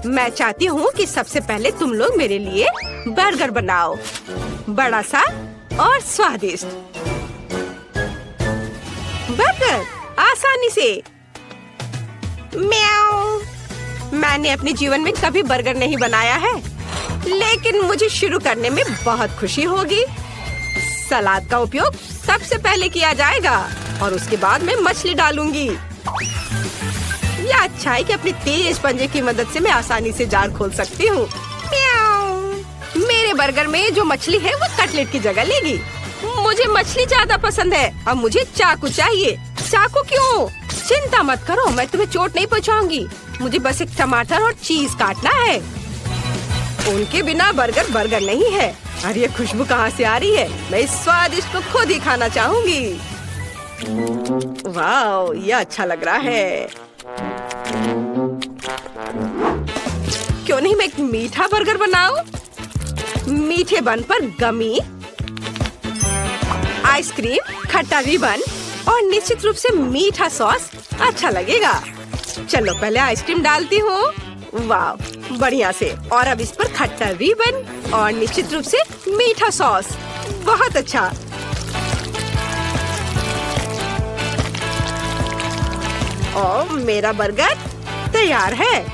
मैं चाहती हूँ कि सबसे पहले तुम लोग मेरे लिए बर्गर बनाओ, बड़ा सा और स्वादिष्ट। बर्गर आसानी से। म्याऊ। मैंने अपने जीवन में कभी बर्गर नहीं बनाया है, लेकिन मुझे शुरू करने में बहुत खुशी होगी। सलाद का उपयोग सबसे पहले किया जाएगा और उसके बाद मैं मछली डालूंगी। यह अच्छा है कि अपनी तेज पंजे की मदद से मैं आसानी से जाल खोल सकती हूँ। मेरे बर्गर में जो मछली है वो कटलेट की जगह लेगी। मुझे मछली ज्यादा पसंद है। अब मुझे चाकू चाहिए। चाकू क्यों? चिंता मत करो, मैं तुम्हें चोट नहीं पहुँचाऊंगी। मुझे बस एक टमाटर और चीज काटना है। उनके बिना बर्गर बर्गर नहीं है। अरे ये खुशबू कहाँ से आ रही है? मैं इस स्वादिष्ट को खुद ही खाना चाहूंगी। वाह, ये अच्छा लग रहा है। क्यों नहीं मैं एक मीठा बर्गर बनाऊं? मीठे बन पर गमी, आइसक्रीम, खट्टा रिबन और निश्चित रूप से मीठा सॉस अच्छा लगेगा। चलो पहले आइसक्रीम डालती हूँ। वाह, बढ़िया से। और अब इस पर खट्टा रिबन और निश्चित रूप से मीठा सॉस। बहुत अच्छा। और मेरा बर्गर तैयार है।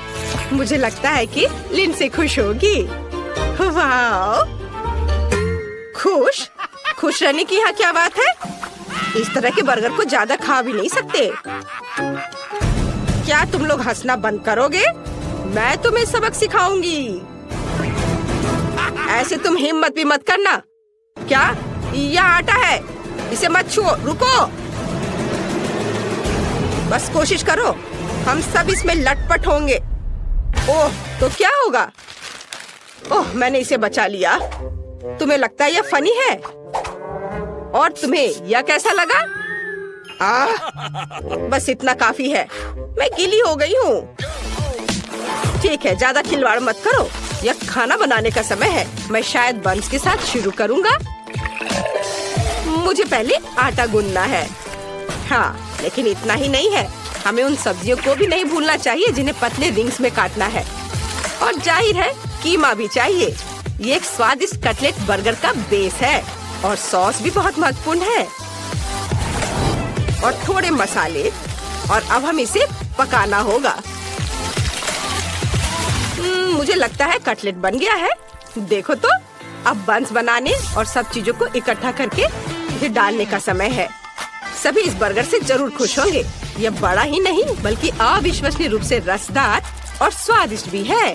मुझे लगता है कि लिंडसे खुश होगी। वाह, खुश? खुश रहने की यहाँ क्या बात है? इस तरह के बर्गर को ज्यादा खा भी नहीं सकते। क्या तुम लोग हंसना बंद करोगे? मैं तुम्हें सबक सिखाऊंगी। ऐसे तुम हिम्मत भी मत करना। क्या? यह आटा है, इसे मत छुओ। रुको, बस कोशिश करो। हम सब इसमें लटपट होंगे। ओह, तो क्या होगा? ओह, मैंने इसे बचा लिया। तुम्हें लगता है यह फनी है? और तुम्हें यह कैसा लगा? बस इतना काफी है। मैं गीली हो गई हूँ। ठीक है, ज्यादा खिलवाड़ मत करो। यह खाना बनाने का समय है। मैं शायद बंस के साथ शुरू करूँगा। मुझे पहले आटा गूंदना है। हाँ, लेकिन इतना ही नहीं है। हमें उन सब्जियों को भी नहीं भूलना चाहिए जिन्हें पतले रिंग्स में काटना है। और जाहिर है कीमा भी चाहिए। ये एक स्वादिष्ट कटलेट बर्गर का बेस है। और सॉस भी बहुत महत्वपूर्ण है। और थोड़े मसाले। और अब हम इसे पकाना होगा। मुझे लगता है कटलेट बन गया है। देखो तो, अब बंस बनाने और सब चीजों को इकट्ठा करके इसे डालने का समय है। सभी इस बर्गर से जरूर खुश होंगे। यह बड़ा ही नहीं बल्कि अविश्वसनीय रूप से रसदार और स्वादिष्ट भी है।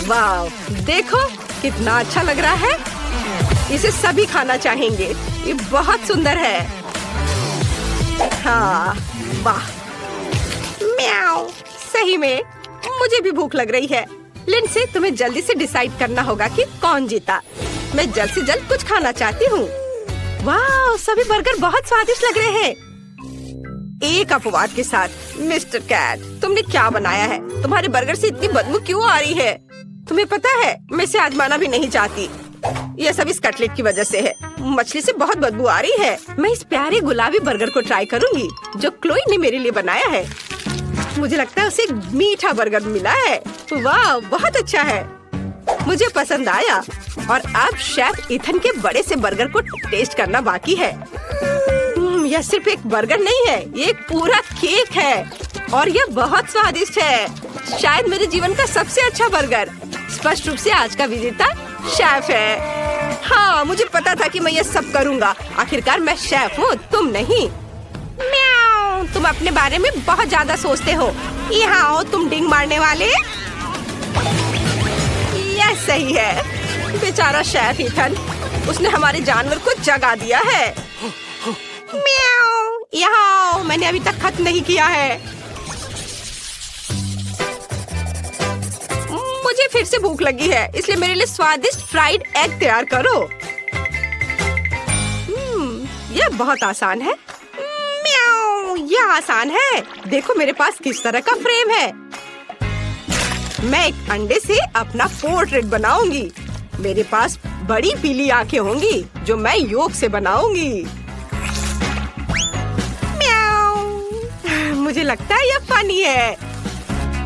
वाह, देखो कितना अच्छा लग रहा है। इसे सभी खाना चाहेंगे। ये बहुत सुंदर है। हाँ, वाह। म्याऊ। सही में मुझे भी भूख लग रही है। लिंडसे, तुम्हें जल्दी से डिसाइड करना होगा कि कौन जीता। मैं जल्द से जल्द कुछ खाना चाहती हूँ। वाह, सभी बर्गर बहुत स्वादिष्ट लग रहे हैं। एक अपवाद के साथ। मिस्टर कैट, तुमने क्या बनाया है? तुम्हारे बर्गर से इतनी बदबू क्यों आ रही है? तुम्हें पता है, मैं इसे आजमाना भी नहीं चाहती। यह सब इस कटलेट की वजह से है। मछली से बहुत बदबू आ रही है। मैं इस प्यारे गुलाबी बर्गर को ट्राई करूंगी जो क्लोई ने मेरे लिए बनाया है। मुझे लगता है उसे मीठा बर्गर मिला है। वाह, बहुत अच्छा है। मुझे पसंद आया। और अब शेफ इथन के बड़े से बर्गर को टेस्ट करना बाकी है। यह सिर्फ एक बर्गर नहीं है, ये एक पूरा केक है। और यह बहुत स्वादिष्ट है। शायद मेरे जीवन का सबसे अच्छा बर्गर। स्पष्ट रूप से आज का विजेता शेफ है। हाँ, मुझे पता था कि मैं ये सब करूँगा। आखिरकार मैं शेफ हूँ, तुम नहीं। म्याऊ, तुम अपने बारे में बहुत ज्यादा सोचते हो। यहाँ आओ तुम डिंग मारने वाले। यह सही है। बेचारा शेफ इथन, उसने हमारे जानवर को जगा दिया है। म्याऊ, यहाँ आओ, मैंने अभी तक खत्म नहीं किया है। मुझे फिर से भूख लगी है, इसलिए मेरे लिए स्वादिष्ट फ्राइड एग तैयार करो। यह बहुत आसान है। म्याऊ, यह आसान है। देखो मेरे पास किस तरह का फ्रेम है। मैं एक अंडे से अपना पोर्ट्रेट बनाऊंगी। मेरे पास बड़ी पीली आंखें होंगी जो मैं योग से बनाऊंगी। म्याऊ, मुझे लगता है यह फनी है।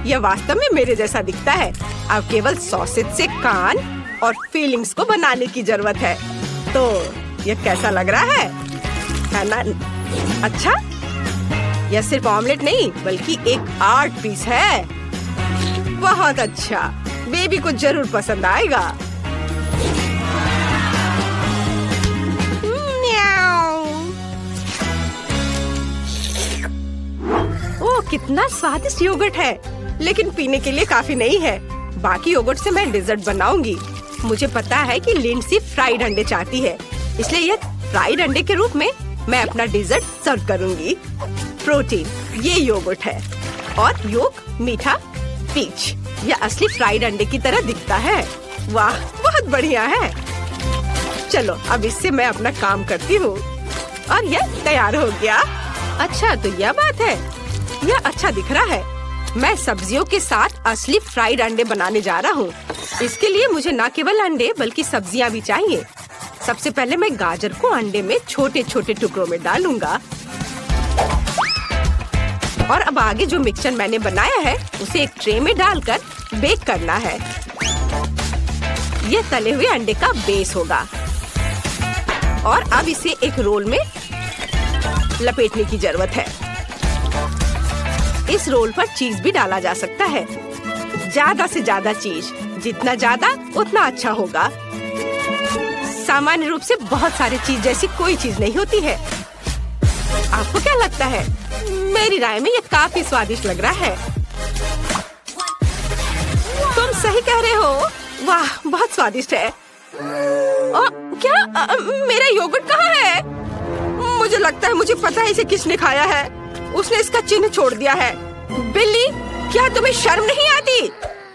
यह वास्तव में मेरे जैसा दिखता है। अब केवल सॉसेज से कान और फीलिंग्स को बनाने की जरूरत है। तो यह कैसा लग रहा है ना? अच्छा, यह सिर्फ ऑमलेट नहीं बल्कि एक आर्ट पीस है। बहुत अच्छा, बेबी को जरूर पसंद आएगा। ओह, कितना स्वादिष्ट योगर्ट है, लेकिन पीने के लिए काफी नहीं है। बाकी योगर्ट से मैं डेजर्ट बनाऊंगी। मुझे पता है कि लिंडसी फ्राइड अंडे चाहती है, इसलिए यह फ्राइड अंडे के रूप में मैं अपना डेजर्ट सर्व करूंगी। प्रोटीन, ये योगर्ट है और योग मीठा पीच। यह असली फ्राइड अंडे की तरह दिखता है। वाह, बहुत बढ़िया है। चलो अब इससे मैं अपना काम करती हूँ और यह तैयार हो गया। अच्छा, तो यह बात है, यह अच्छा दिख रहा है। मैं सब्जियों के साथ असली फ्राइड अंडे बनाने जा रहा हूँ। इसके लिए मुझे न केवल अंडे बल्कि सब्जियाँ भी चाहिए। सबसे पहले मैं गाजर को अंडे में छोटे छोटे टुकड़ों में डालूंगा और अब आगे जो मिक्सचर मैंने बनाया है उसे एक ट्रे में डालकर बेक करना है। यह तले हुए अंडे का बेस होगा और अब इसे एक रोल में लपेटने की जरूरत है। इस रोल पर चीज भी डाला जा सकता है। ज्यादा से ज्यादा चीज, जितना ज्यादा उतना अच्छा होगा। सामान्य रूप से बहुत सारे चीज जैसी कोई चीज नहीं होती है। आपको क्या लगता है? मेरी राय में ये काफी स्वादिष्ट लग रहा है। तुम सही कह रहे हो। वाह, बहुत स्वादिष्ट है। क्या मेरा योगर्ट कहाँ है? मुझे लगता है मुझे पता है इसे किसने खाया है। उसने इसका चिन्ह छोड़ दिया है। बिल्ली, क्या तुम्हें शर्म नहीं आती?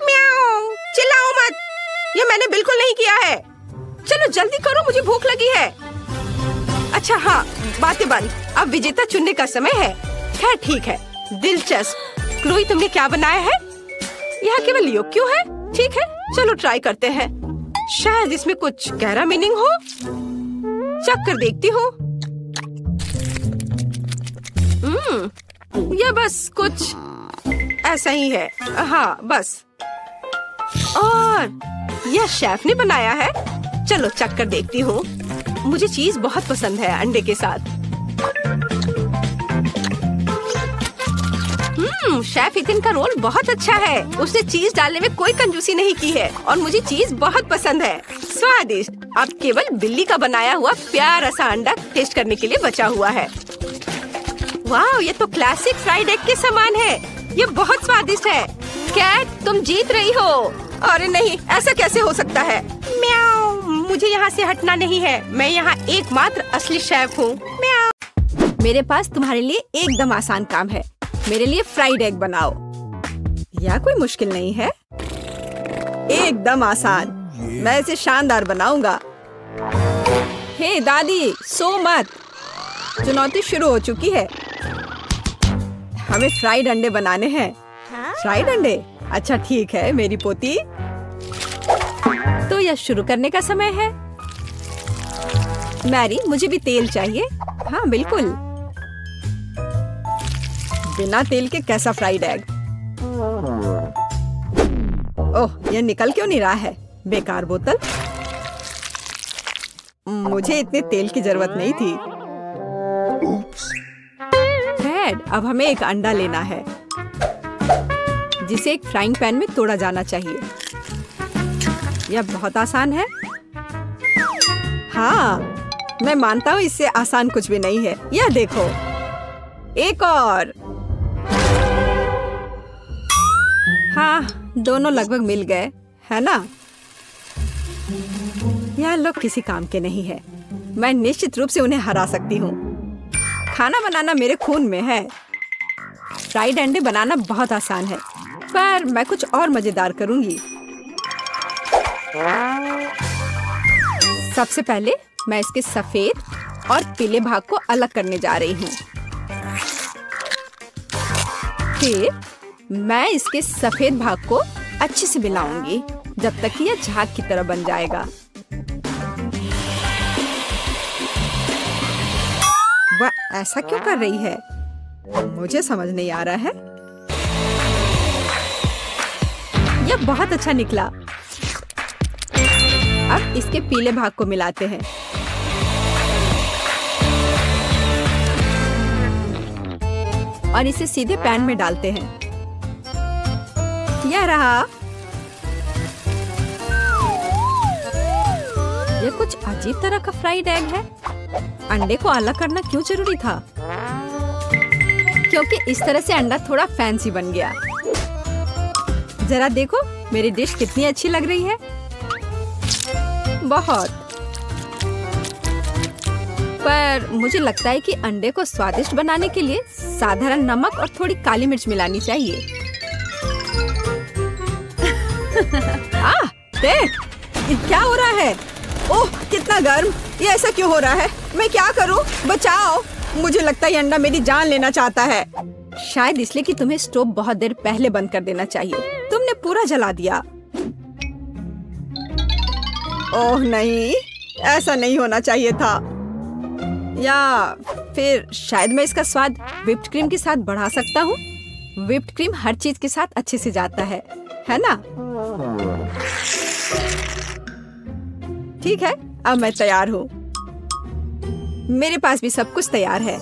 म्याऊ, चिल्लाओ मत। ये मैंने बिल्कुल नहीं किया है। चलो जल्दी करो, मुझे भूख लगी है। अच्छा हाँ, बातें बंद। अब विजेता चुनने का समय है। खैर ठीक है, दिलचस्प। क्लोई, तुमने क्या बनाया है? यह केवल योग क्यों है? ठीक है, चलो ट्राई करते हैं। शायद इसमें कुछ गहरा मीनिंग हो। चख कर देखती हूँ। यह बस कुछ ऐसा ही है। हाँ बस। और यह शेफ ने बनाया है। चलो चख कर देखती हूँ। मुझे चीज बहुत पसंद है अंडे के साथ। शेफ इथिन का रोल बहुत अच्छा है। उसने चीज डालने में कोई कंजूसी नहीं की है और मुझे चीज बहुत पसंद है। स्वादिष्ट। अब केवल बिल्ली का बनाया हुआ प्यारा सा अंडा टेस्ट करने के लिए बचा हुआ है। वाह, ये तो क्लासिक फ्राइड एग के समान है। ये बहुत स्वादिष्ट है। कैट, तुम जीत रही हो। अरे नहीं, ऐसा कैसे हो सकता है? म्याऊ, मुझे यहाँ से हटना नहीं है। मैं यहाँ एकमात्र असली शेफ हूँ। म्याऊ। मेरे पास तुम्हारे लिए एकदम आसान काम है। मेरे लिए फ्राइड एग बनाओ। यह कोई मुश्किल नहीं है, एकदम आसान। मैं इसे शानदार बनाऊंगा। हे दादी, सो मत। चुनौती शुरू हो चुकी है। हमें फ्राइड अंडे बनाने हैं। फ्राइड अंडे? अच्छा ठीक है मेरी पोती। तो यह शुरू करने का समय है। मैरी, मुझे भी तेल चाहिए। हाँ बिल्कुल। बिना तेल के कैसा फ्राइड एग? ओह, यह निकल क्यों नहीं रहा है? बेकार बोतल। मुझे इतने तेल की जरूरत नहीं थी। फ्रेड, अब हमें एक अंडा लेना है जिसे एक फ्राइंग पैन में तोड़ा जाना चाहिए। यह बहुत आसान है। हाँ, मैं मानता हूँ इससे आसान कुछ भी नहीं है। यह देखो, एक और। हाँ, दोनों लगभग मिल गए, है ना? यह लोग किसी काम के नहीं है। मैं निश्चित रूप से उन्हें हरा सकती हूँ। खाना बनाना मेरे खून में है। फ्राइड अंडे बनाना बहुत आसान है, पर मैं कुछ और मजेदार करूंगी। सबसे पहले मैं इसके सफेद और पीले भाग को अलग करने जा रही हूँ। फिर मैं इसके सफेद भाग को अच्छे से मिलाऊंगी जब तक कि यह झाग की तरह बन जाएगा। वह ऐसा क्यों कर रही है? मुझे समझ नहीं आ रहा है। यह बहुत अच्छा निकला। अब इसके पीले भाग को मिलाते हैं। और इसे सीधे पैन में डालते हैं। यह रहा। यह कुछ अजीब तरह का फ्राइड एग है। अंडे को अलग करना क्यों जरूरी था? क्योंकि इस तरह से अंडा थोड़ा फैंसी बन गया। जरा देखो मेरी डिश कितनी अच्छी लग रही है। बहुत। पर मुझे लगता है कि अंडे को स्वादिष्ट बनाने के लिए साधारण नमक और थोड़ी काली मिर्च मिलानी चाहिए। देख, ये क्या हो रहा है? ओह, कितना गर्म! ये ऐसा क्यों हो रहा है? मैं क्या करूं? बचाओ! मुझे लगता है ये अंडा मेरी जान लेना चाहता है। शायद इसलिए कि तुम्हें स्टोव बहुत देर पहले बंद कर देना चाहिए। तुमने पूरा जला दिया। ओह नहीं, ऐसा नहीं होना चाहिए था। या फिर शायद मैं इसका स्वाद व्हिप्ड क्रीम के साथ बढ़ा सकता हूँ। व्हिप्ड क्रीम हर चीज के साथ अच्छे से जाता है ना? ठीक है, अब मैं तैयार हूँ। मेरे पास भी सब कुछ तैयार है।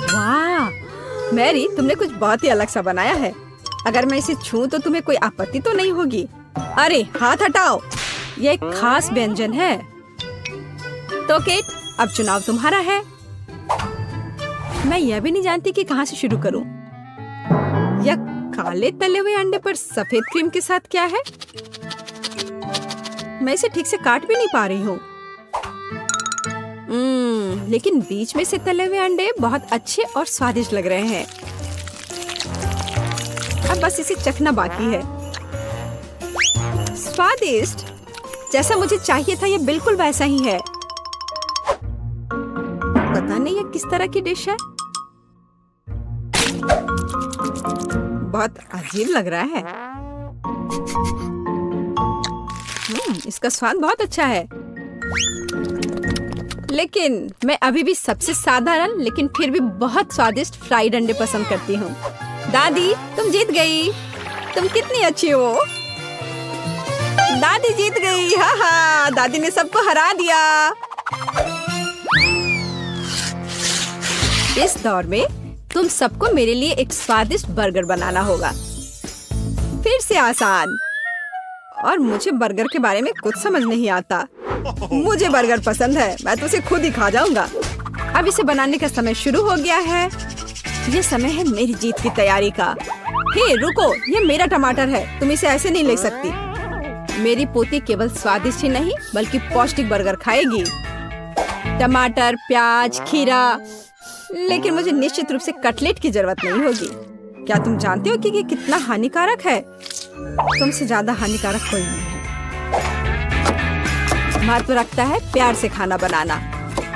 वाह, मैरी, तुमने कुछ बहुत ही अलग सा बनाया है। अगर मैं इसे छूं तो तुम्हें कोई आपत्ति तो नहीं होगी? अरे हाथ हटाओ, यह एक खास व्यंजन है। तो केट, अब चुनाव तुम्हारा है। मैं यह भी नहीं जानती कि कहाँ से शुरू करूं। यह काले तले हुए अंडे पर सफेद क्रीम के साथ क्या है? मैं इसे ठीक से काट भी नहीं पा रही हूँ। लेकिन बीच में से तले हुए अंडे बहुत अच्छे और स्वादिष्ट लग रहे हैं। अब बस इसे चखना बाकी है। स्वादिष्ट, जैसा मुझे चाहिए था, यह बिल्कुल वैसा ही है। पता नहीं यह किस तरह की डिश है। बहुत अजीब लग रहा है। इसका स्वाद बहुत अच्छा है। लेकिन मैं अभी भी सबसे साधारण लेकिन फिर भी बहुत स्वादिष्ट फ्राइड अंडे पसंद करती हूँ। दादी, तुम जीत गई। तुम कितनी अच्छी हो। दादी जीत गई। हाँ हाँ, दादी ने सबको हरा दिया। इस दौर में तुम सबको मेरे लिए एक स्वादिष्ट बर्गर बनाना होगा। फिर से आसान। और मुझे बर्गर के बारे में कुछ समझ नहीं आता। मुझे बर्गर पसंद है, मैं तो उसे खुद ही खा जाऊंगा। अब इसे बनाने का समय शुरू हो गया है। ये समय है मेरी जीत की तैयारी का। हे रुको, ये मेरा टमाटर है, तुम इसे ऐसे नहीं ले सकती। मेरी पोती केवल स्वादिष्ट ही नहीं बल्कि पौष्टिक बर्गर खाएगी। टमाटर, प्याज, खीरा। लेकिन मुझे निश्चित रूप से कटलेट की जरूरत नहीं होगी। क्या तुम जानते हो कि ये कितना हानिकारक है? तुमसे ज्यादा हानिकारक कोई नहीं है। महत्व रखता है प्यार से खाना बनाना।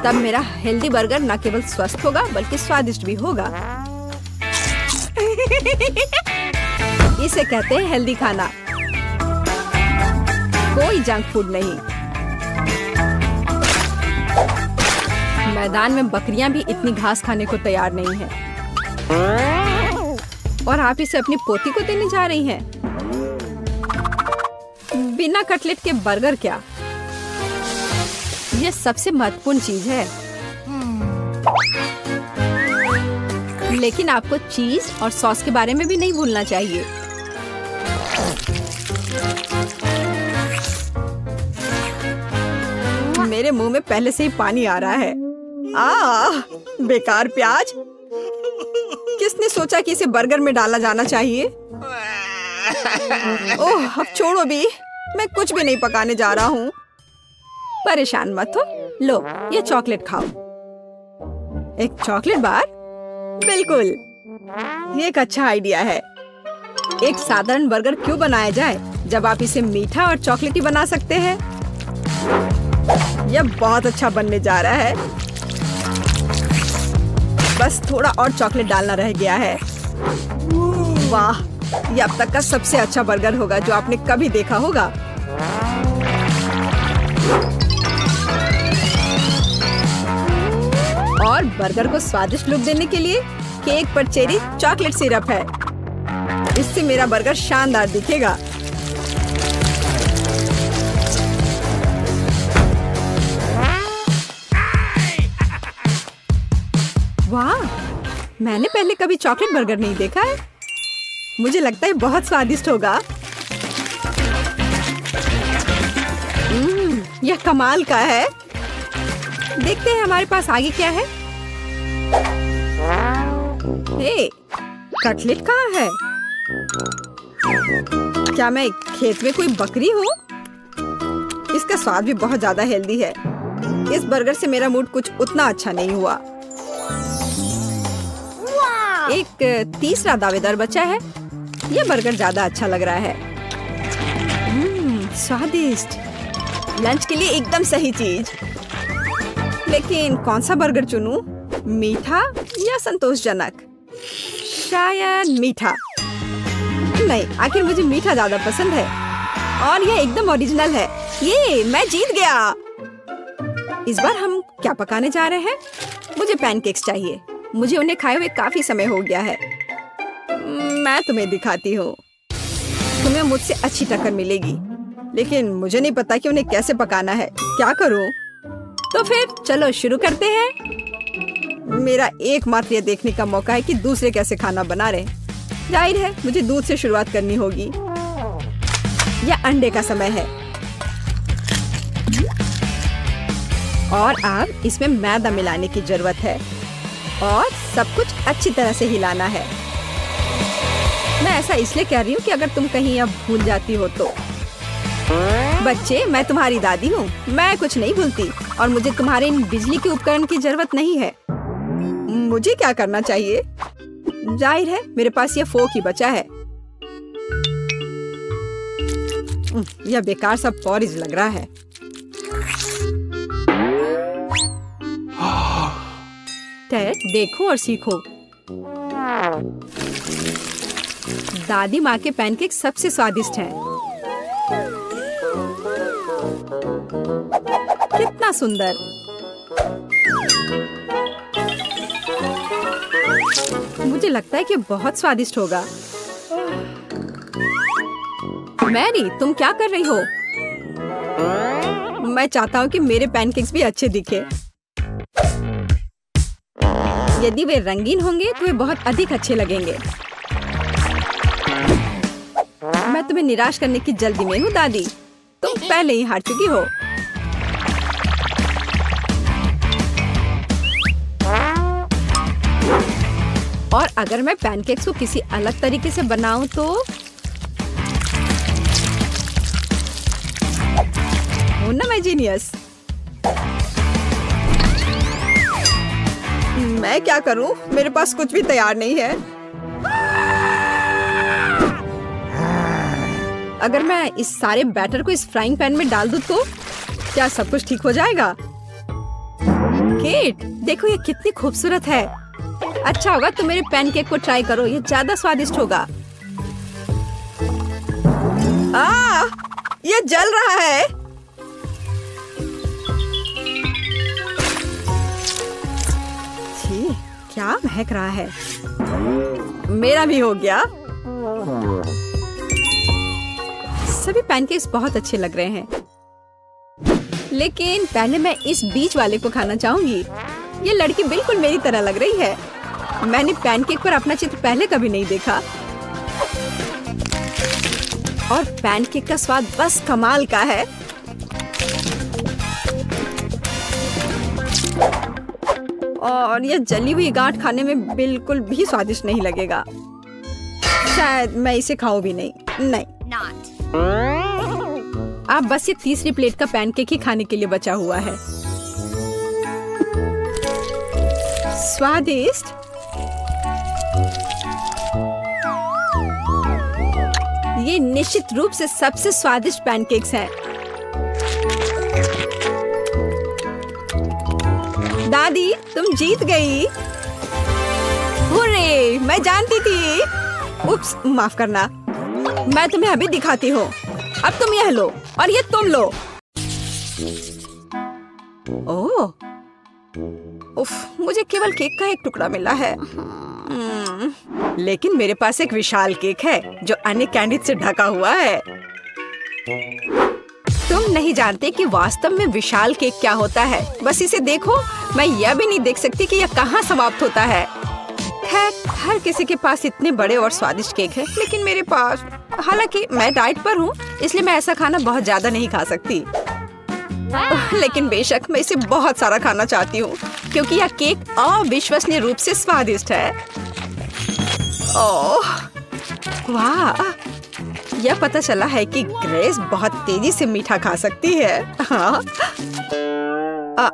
तब मेरा हेल्दी बर्गर न केवल स्वस्थ होगा बल्कि स्वादिष्ट भी होगा। इसे कहते हैं हेल्दी खाना, कोई जंक फूड नहीं। मैदान में बकरियां भी इतनी घास खाने को तैयार नहीं है। और आप इसे अपनी पोती को देने जा रही हैं। बिना कटलेट के बर्गर क्या? यह सबसे महत्वपूर्ण चीज है। लेकिन आपको चीज और सॉस के बारे में भी नहीं भूलना चाहिए। मेरे मुंह में पहले से ही पानी आ रहा है। बेकार प्याज। किसने सोचा कि इसे बर्गर में डाला जाना चाहिए? ओह, अब छोड़ो भी, मैं कुछ भी नहीं पकाने जा रहा हूँ। परेशान मत हो। लो, ये चॉकलेट खाओ। एक चॉकलेट बार? बिल्कुल, ये एक अच्छा आइडिया है। एक साधारण बर्गर क्यों बनाया जाए जब आप इसे मीठा और चॉकलेटी बना सकते हैं? यह बहुत अच्छा बनने जा रहा है। बस थोड़ा और चॉकलेट डालना रह गया है। वाह, यह अब तक का सबसे अच्छा बर्गर होगा जो आपने कभी देखा होगा। और बर्गर को स्वादिष्ट लुक देने के लिए केक पर चेरी चॉकलेट सिरप है। इससे मेरा बर्गर शानदार दिखेगा। वाह, मैंने पहले कभी चॉकलेट बर्गर नहीं देखा है। मुझे लगता है बहुत स्वादिष्ट होगा। यह कमाल का है। देखते हैं हमारे पास आगे क्या है। हे, कटलेट कहाँ है? क्या मैं खेत में कोई बकरी हूँ? इसका स्वाद भी बहुत ज्यादा हेल्दी है। इस बर्गर से मेरा मूड कुछ उतना अच्छा नहीं हुआ। एक तीसरा दावेदार बचा है। यह बर्गर ज्यादा अच्छा लग रहा है। स्वादिष्ट, लंच के लिए एकदम सही चीज। लेकिन कौन सा बर्गर चुनूं? मीठा या संतोषजनक? शायद मीठा। नहीं, आखिर मुझे मीठा ज्यादा पसंद है और यह एकदम ओरिजिनल है। ये मैं जीत गया। इस बार हम क्या पकाने जा रहे हैं? मुझे पैनकेक्स चाहिए। मुझे उन्हें खाए हुए काफी समय हो गया है। मैं तुम्हें दिखाती हूँ। तुम्हें मुझसे अच्छी टक्कर मिलेगी, लेकिन मुझे नहीं पता कि उन्हें कैसे पकाना है। क्या करूँ? तो फिर चलो शुरू करते हैं। मेरा एकमात्र ये देखने का मौका है कि दूसरे कैसे खाना बना रहे। जाहिर है मुझे दूध से शुरुआत करनी होगी। यह अंडे का समय है और अब इसमें मैदा मिलाने की जरूरत है और सब कुछ अच्छी तरह से हिलाना है। मैं ऐसा इसलिए कह रही हूँ कि अगर तुम कहीं अब भूल जाती हो तो। बच्चे, मैं तुम्हारी दादी हूँ। मैं कुछ नहीं भूलती और मुझे तुम्हारे इन बिजली के उपकरण की जरूरत नहीं है। मुझे क्या करना चाहिए? जाहिर है मेरे पास ये फोक ही बचा है। यह बेकार सा पॉरिज लग रहा है। टेड, देखो और सीखो। दादी माँ के पैनकेक सबसे स्वादिष्ट हैं। कितना सुंदर। मुझे लगता है कि बहुत स्वादिष्ट होगा। मैरी, तुम क्या कर रही हो? मैं चाहता हूँ कि मेरे पैनकेक्स भी अच्छे दिखे। यदि वे रंगीन होंगे तो वे बहुत अधिक अच्छे लगेंगे। मैं तुम्हें निराश करने की जल्दी में हूँ दादी। तुम पहले ही हार चुकी हो। और अगर मैं पैनकेक्स को किसी अलग तरीके से बनाऊं तो हो ना मैं जीनियस। मैं क्या करूं? मेरे पास कुछ भी तैयार नहीं है। अगर मैं इस सारे बैटर को इस फ्राइंग पैन में डाल दूं तो क्या सब कुछ ठीक हो जाएगा? केट, देखो ये कितनी खूबसूरत है। अच्छा होगा तुम मेरे पैनकेक को ट्राई करो। ये ज्यादा स्वादिष्ट होगा। ये जल रहा है। छी, क्या महक रहा है। मेरा भी हो गया। सभी पैनकेक्स बहुत अच्छे लग रहे हैं, लेकिन पहले मैं इस बीच वाले को खाना चाहूंगी। ये लड़की बिल्कुल मेरी तरह लग रही है। मैंने पैनकेक पर अपना चित्र पहले कभी नहीं देखा और पैनकेक का स्वाद बस कमाल का है। और यह जली हुई गांठ खाने में बिल्कुल भी स्वादिष्ट नहीं लगेगा। शायद मैं इसे खाऊं भी नहीं। अब बस ये तीसरी प्लेट का पैनकेक ही खाने के लिए बचा हुआ है। स्वादिष्ट। ये निश्चित रूप से सबसे स्वादिष्ट पैनकेक्स हैं। दादी, तुम जीत गई। हुर्रे, मैं जानती थी। उप्स, माफ करना। मैं तुम्हें अभी दिखाती हूँ। अब तुम यह लो और ये तुम लो। ओह, उफ, मुझे केवल केक का एक टुकड़ा मिला है। लेकिन मेरे पास एक विशाल केक है जो अन्य कैंडी से ढका हुआ है। तुम नहीं जानते कि वास्तव में विशाल केक क्या होता है। बस इसे देखो, मैं यह भी नहीं देख सकती कि यह कहाँ समाप्त होता है। खैर, हर किसी के पास इतने बड़े और स्वादिष्ट केक है, लेकिन मेरे पास, हालांकि मैं डाइट पर हूँ, इसलिए मैं ऐसा खाना बहुत ज्यादा नहीं खा सकती। लेकिन बेशक मैं इसे बहुत सारा खाना चाहती हूँ क्योंकि यह केक अविश्वसनीय रूप से स्वादिष्ट है। ओह वाह, यह पता चला है कि ग्रेस बहुत तेजी से मीठा खा सकती है। हाँ,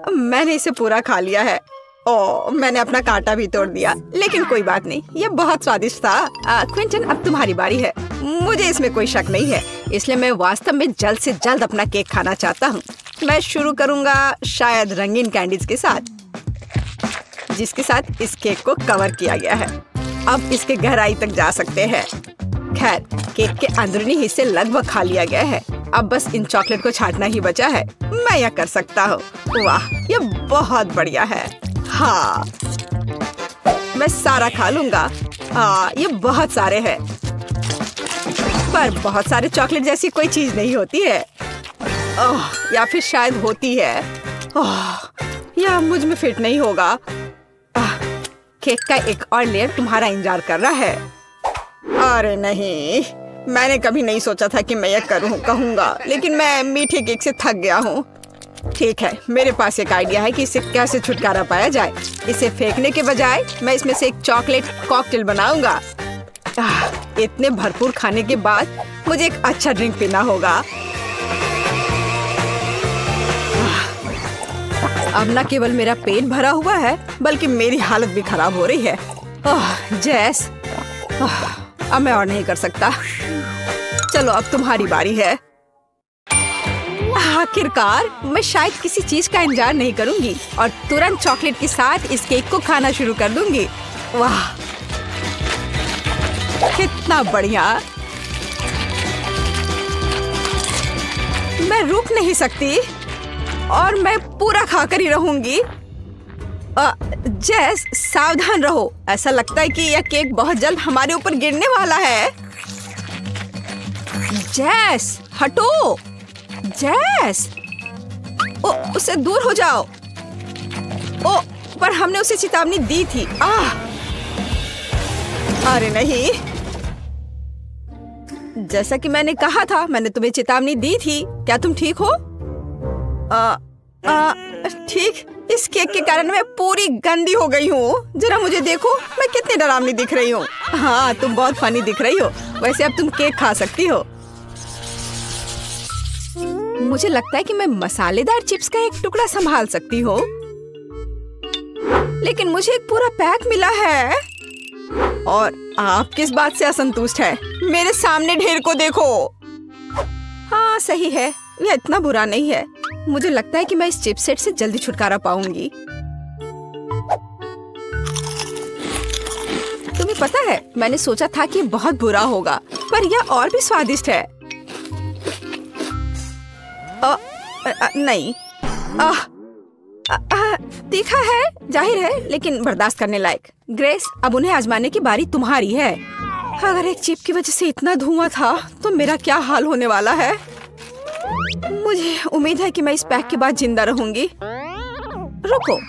मैंने इसे पूरा खा लिया है। ओह, मैंने अपना कांटा भी तोड़ दिया, लेकिन कोई बात नहीं, यह बहुत स्वादिष्ट था। क्विंटन, अब तुम्हारी बारी है। मुझे इसमें कोई शक नहीं है, इसलिए मैं वास्तव में जल्द से जल्द अपना केक खाना चाहता हूँ। मैं शुरू करूँगा शायद रंगीन कैंडीज के साथ, जिसके साथ इस केक को कवर किया गया है। अब इसके गहराई तक जा सकते हैं। खैर, केक के अंदरूनी हिस्से लगभग खा लिया गया है। अब बस इन चॉकलेट को छांटना ही बचा है। मैं यह कर सकता हूँ। वाह, यह बहुत बढ़िया है। हाँ, मैं सारा खा लूंगा। ये बहुत सारे हैं, पर बहुत सारे चॉकलेट जैसी कोई चीज नहीं होती है। या फिर शायद होती है। यह मुझ में फिट नहीं होगा। केक का एक और लेयर तुम्हारा इंतजार कर रहा है। अरे नहीं, मैंने कभी नहीं सोचा था कि मैं यह कहूँगा, लेकिन मैं मीठे केक से थक गया हूँ। ठीक है, मेरे पास एक आइडिया है कि इससे कैसे छुटकारा पाया जाए। इसे फेंकने के बजाय मैं इसमें से एक चॉकलेट कॉकटेल बनाऊंगा। इतने भरपूर खाने के बाद मुझे एक अच्छा ड्रिंक पीना होगा। अब न केवल मेरा पेट भरा हुआ है, बल्कि मेरी हालत भी खराब हो रही है। जैस, अब मैं और नहीं कर सकता। चलो, अब तुम्हारी बारी है। आखिरकार मैं शायद किसी चीज का इंतजार नहीं करूंगी और तुरंत चॉकलेट के साथ इस केक को खाना शुरू कर दूंगी। वाह, कितना बढ़िया। मैं रुक नहीं सकती और मैं पूरा खाकर ही रहूंगी। जैस, सावधान रहो। ऐसा लगता है कि यह केक बहुत जल्द हमारे ऊपर गिरने वाला है। जैस, हटो। जैस, उससे दूर हो जाओ। पर हमने उसे चेतावनी दी थी। अरे नहीं, जैसा कि मैंने कहा था, मैंने तुम्हें चेतावनी दी थी। क्या तुम ठीक हो? ठीक। इस केक के कारण मैं पूरी गंदी हो गई हूँ। जरा मुझे देखो, मैं कितनी डरावनी दिख रही हूँ। हाँ, तुम बहुत फनी दिख रही हो। वैसे अब तुम केक खा सकती हो। मुझे लगता है कि मैं मसालेदार चिप्स का एक टुकड़ा संभाल सकती हूँ, लेकिन मुझे एक पूरा पैक मिला है। और आप किस बात से असंतुष्ट है? मेरे सामने ढेर को देखो। हाँ, सही है, यह इतना बुरा नहीं है। मुझे लगता है कि मैं इस चिप्स सेट से जल्दी छुटकारा पाऊंगी। तुम्हें पता है, मैंने सोचा था कि बहुत बुरा होगा, पर यह और भी स्वादिष्ट है। नहीं, तीखा है, जाहिर है, लेकिन बर्दाश्त करने लायक। ग्रेस, अब उन्हें आजमाने की बारी तुम्हारी है। अगर एक चिप की वजह से इतना धुआं था, तो मेरा क्या हाल होने वाला है। मुझे उम्मीद है कि मैं इस पैक के बाद जिंदा रहूंगी। रुको,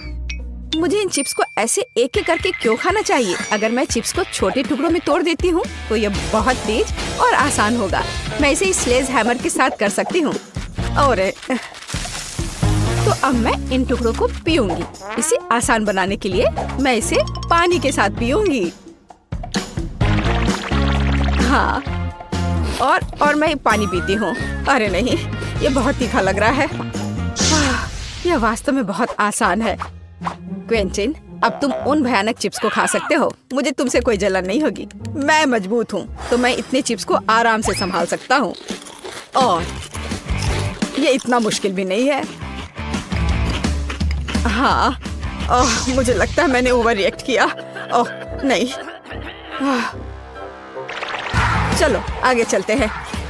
मुझे इन चिप्स को ऐसे एक एक करके क्यों खाना चाहिए? अगर मैं चिप्स को छोटे टुकड़ों में तोड़ देती हूँ, तो यह बहुत तेज और आसान होगा। मैं इसे इस स्लेज हैमर के साथ कर सकती हूँ। और तो अब मैं इन टुकड़ों को पीऊंगी। इसे आसान बनाने के लिए मैं इसे पानी के साथ पीऊंगी। हाँ, और मैं पानी पीती हूँ। अरे नहीं, ये बहुत तीखा लग रहा है। यह वास्तव में बहुत आसान है। क्विंटन, अब तुम उन भयानक चिप्स को खा सकते हो। मुझे तुमसे कोई जलन नहीं होगी। मैं मजबूत हूँ, तो मैं इतने चिप्स को आराम से संभाल सकता हूँ। और ये इतना मुश्किल भी नहीं है। हाँ, मुझे लगता है मैंने ओवर रिएक्ट किया। नहीं। चलो आगे चलते हैं।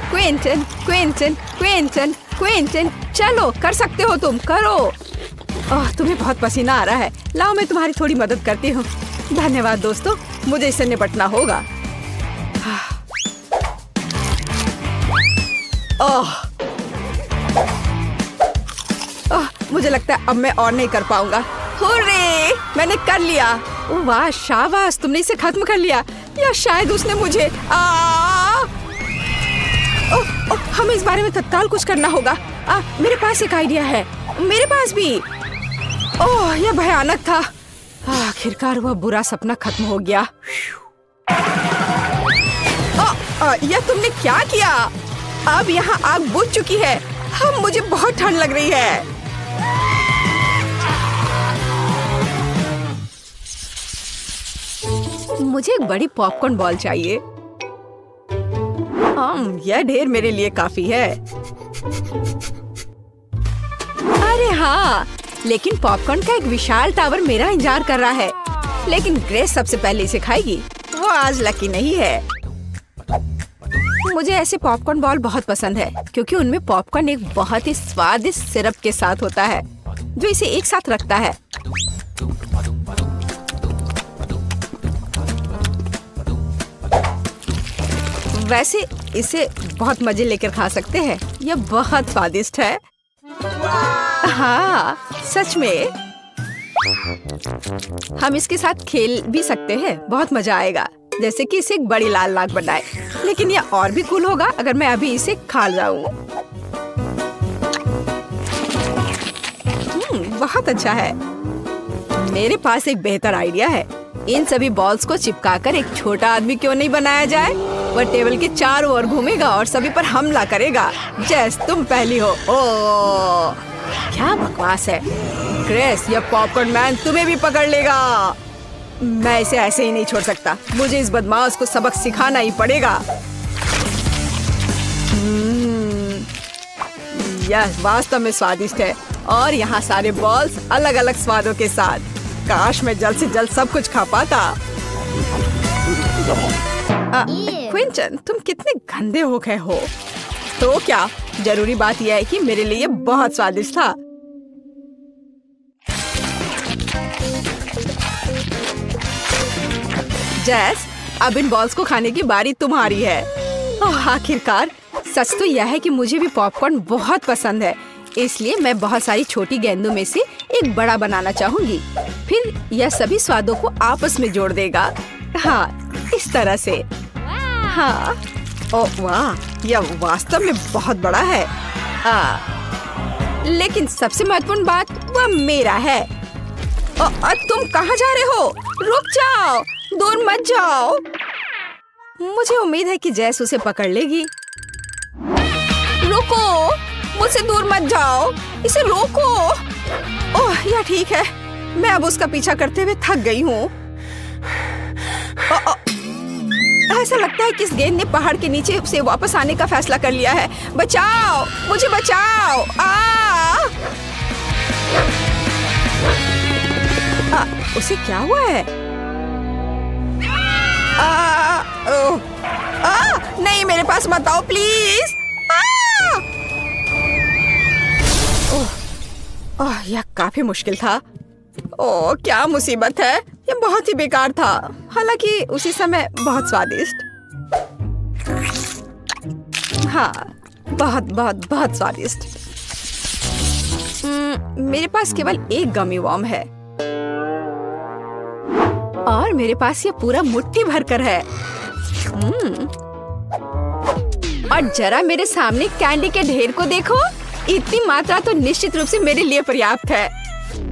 क्विंटन, क्विंटन, क्विंटन, क्विंटन, चलो, कर सकते हो तुम, करो। ओह, तुम्हें बहुत पसीना आ रहा है। लाओ मैं तुम्हारी थोड़ी मदद करती हूँ। धन्यवाद दोस्तों, मुझे इससे निपटना होगा। ओह, मुझे लगता है अब मैं और नहीं कर पाऊंगा। हुर्रे, मैंने कर लिया। वाह शाबाश, तुमने इसे खत्म कर लिया। या शायद उसने मुझे हमें इस बारे में तत्काल कुछ करना होगा। मेरे पास एक आइडिया है। मेरे पास भी। ओह, यह भयानक था। आखिरकार वह बुरा सपना खत्म हो गया। यह तुमने क्या किया? अब यहाँ आग बुझ चुकी है। मुझे बहुत ठंड लग रही है। मुझे एक बड़ी पॉपकॉर्न बॉल चाहिए। यह ढेर मेरे लिए काफी है। अरे हाँ, लेकिन पॉपकॉर्न का एक विशाल टावर मेरा इंतजार कर रहा है। लेकिन ग्रेस सबसे पहले इसे खाएगी। वो आज लकी नहीं है। मुझे ऐसे पॉपकॉर्न बॉल बहुत पसंद है क्योंकि उनमें पॉपकॉर्न एक बहुत ही स्वादिष्ट सिरप के साथ होता है जो इसे एक साथ रखता है। वैसे इसे बहुत मजे लेकर खा सकते हैं। यह बहुत स्वादिष्ट है। हाँ, सच में। हम इसके साथ खेल भी सकते हैं। बहुत मजा आएगा, जैसे कि इसे एक बड़ी लाल नाग बनाए। लेकिन यह और भी कूल होगा अगर मैं अभी इसे खा जाऊं। बहुत अच्छा है। मेरे पास एक बेहतर आइडिया है। इन सभी बॉल्स को चिपकाकर एक छोटा आदमी क्यों नहीं बनाया जाए? वह टेबल के चारों ओर घूमेगा और सभी पर हमला करेगा। जेस, तुम पहली हो। ओह, क्या बकवास है। ग्रेस, यह पॉपकॉर्न मैन तुम्हें भी पकड़ लेगा। मैं इसे ऐसे ही नहीं छोड़ सकता। मुझे इस बदमाश को सबक सिखाना ही पड़ेगा। यह वास्तव में स्वादिष्ट है और यहाँ सारे बॉल्स अलग अलग स्वादों के साथ। काश मैं जल्द से जल्द सब कुछ खा पाता। क्विंटन, तुम कितने गंदे हो गए हो। तो क्या, जरूरी बात यह है कि मेरे लिए बहुत स्वादिष्ट था। जेस, अब इन बॉल्स को खाने की बारी तुम्हारी है। आखिरकार। सच तो यह है कि मुझे भी पॉपकॉर्न बहुत पसंद है, इसलिए मैं बहुत सारी छोटी गेंदों में से एक बड़ा बनाना चाहूंगी। फिर यह सभी स्वादों को आपस में जोड़ देगा। हाँ, इस तरह से। हाँ, ओह वाह, यह वास्तव में बहुत बड़ा है। लेकिन सबसे महत्वपूर्ण बात वह मेरा है। तुम कहाँ जा रहे हो? रुक जाओ, दूर मत जाओ। मुझे उम्मीद है कि जैस उसे पकड़ लेगी। रुको, मुझसे दूर मत जाओ, इसे रोको। ओह, यह ठीक है। मैं अब उसका पीछा करते हुए थक गई हूँ। ऐसा लगता है कि इस गेंद ने पहाड़ के नीचे से वापस आने का फैसला कर लिया है। बचाओ, मुझे बचाओ। उसे क्या हुआ है? नहीं, मेरे पास मत आओ प्लीज। यह काफी मुश्किल था। ओह, क्या मुसीबत है। यह बहुत ही बेकार था, हालांकि उसी समय बहुत स्वादिष्ट। हाँ, बहुत बहुत बहुत स्वादिष्ट। मेरे पास केवल एक गमी वॉर्म है और मेरे पास ये पूरा मुट्ठी भरकर है। और जरा मेरे सामने कैंडी के ढेर को देखो। इतनी मात्रा तो निश्चित रूप से मेरे लिए पर्याप्त है।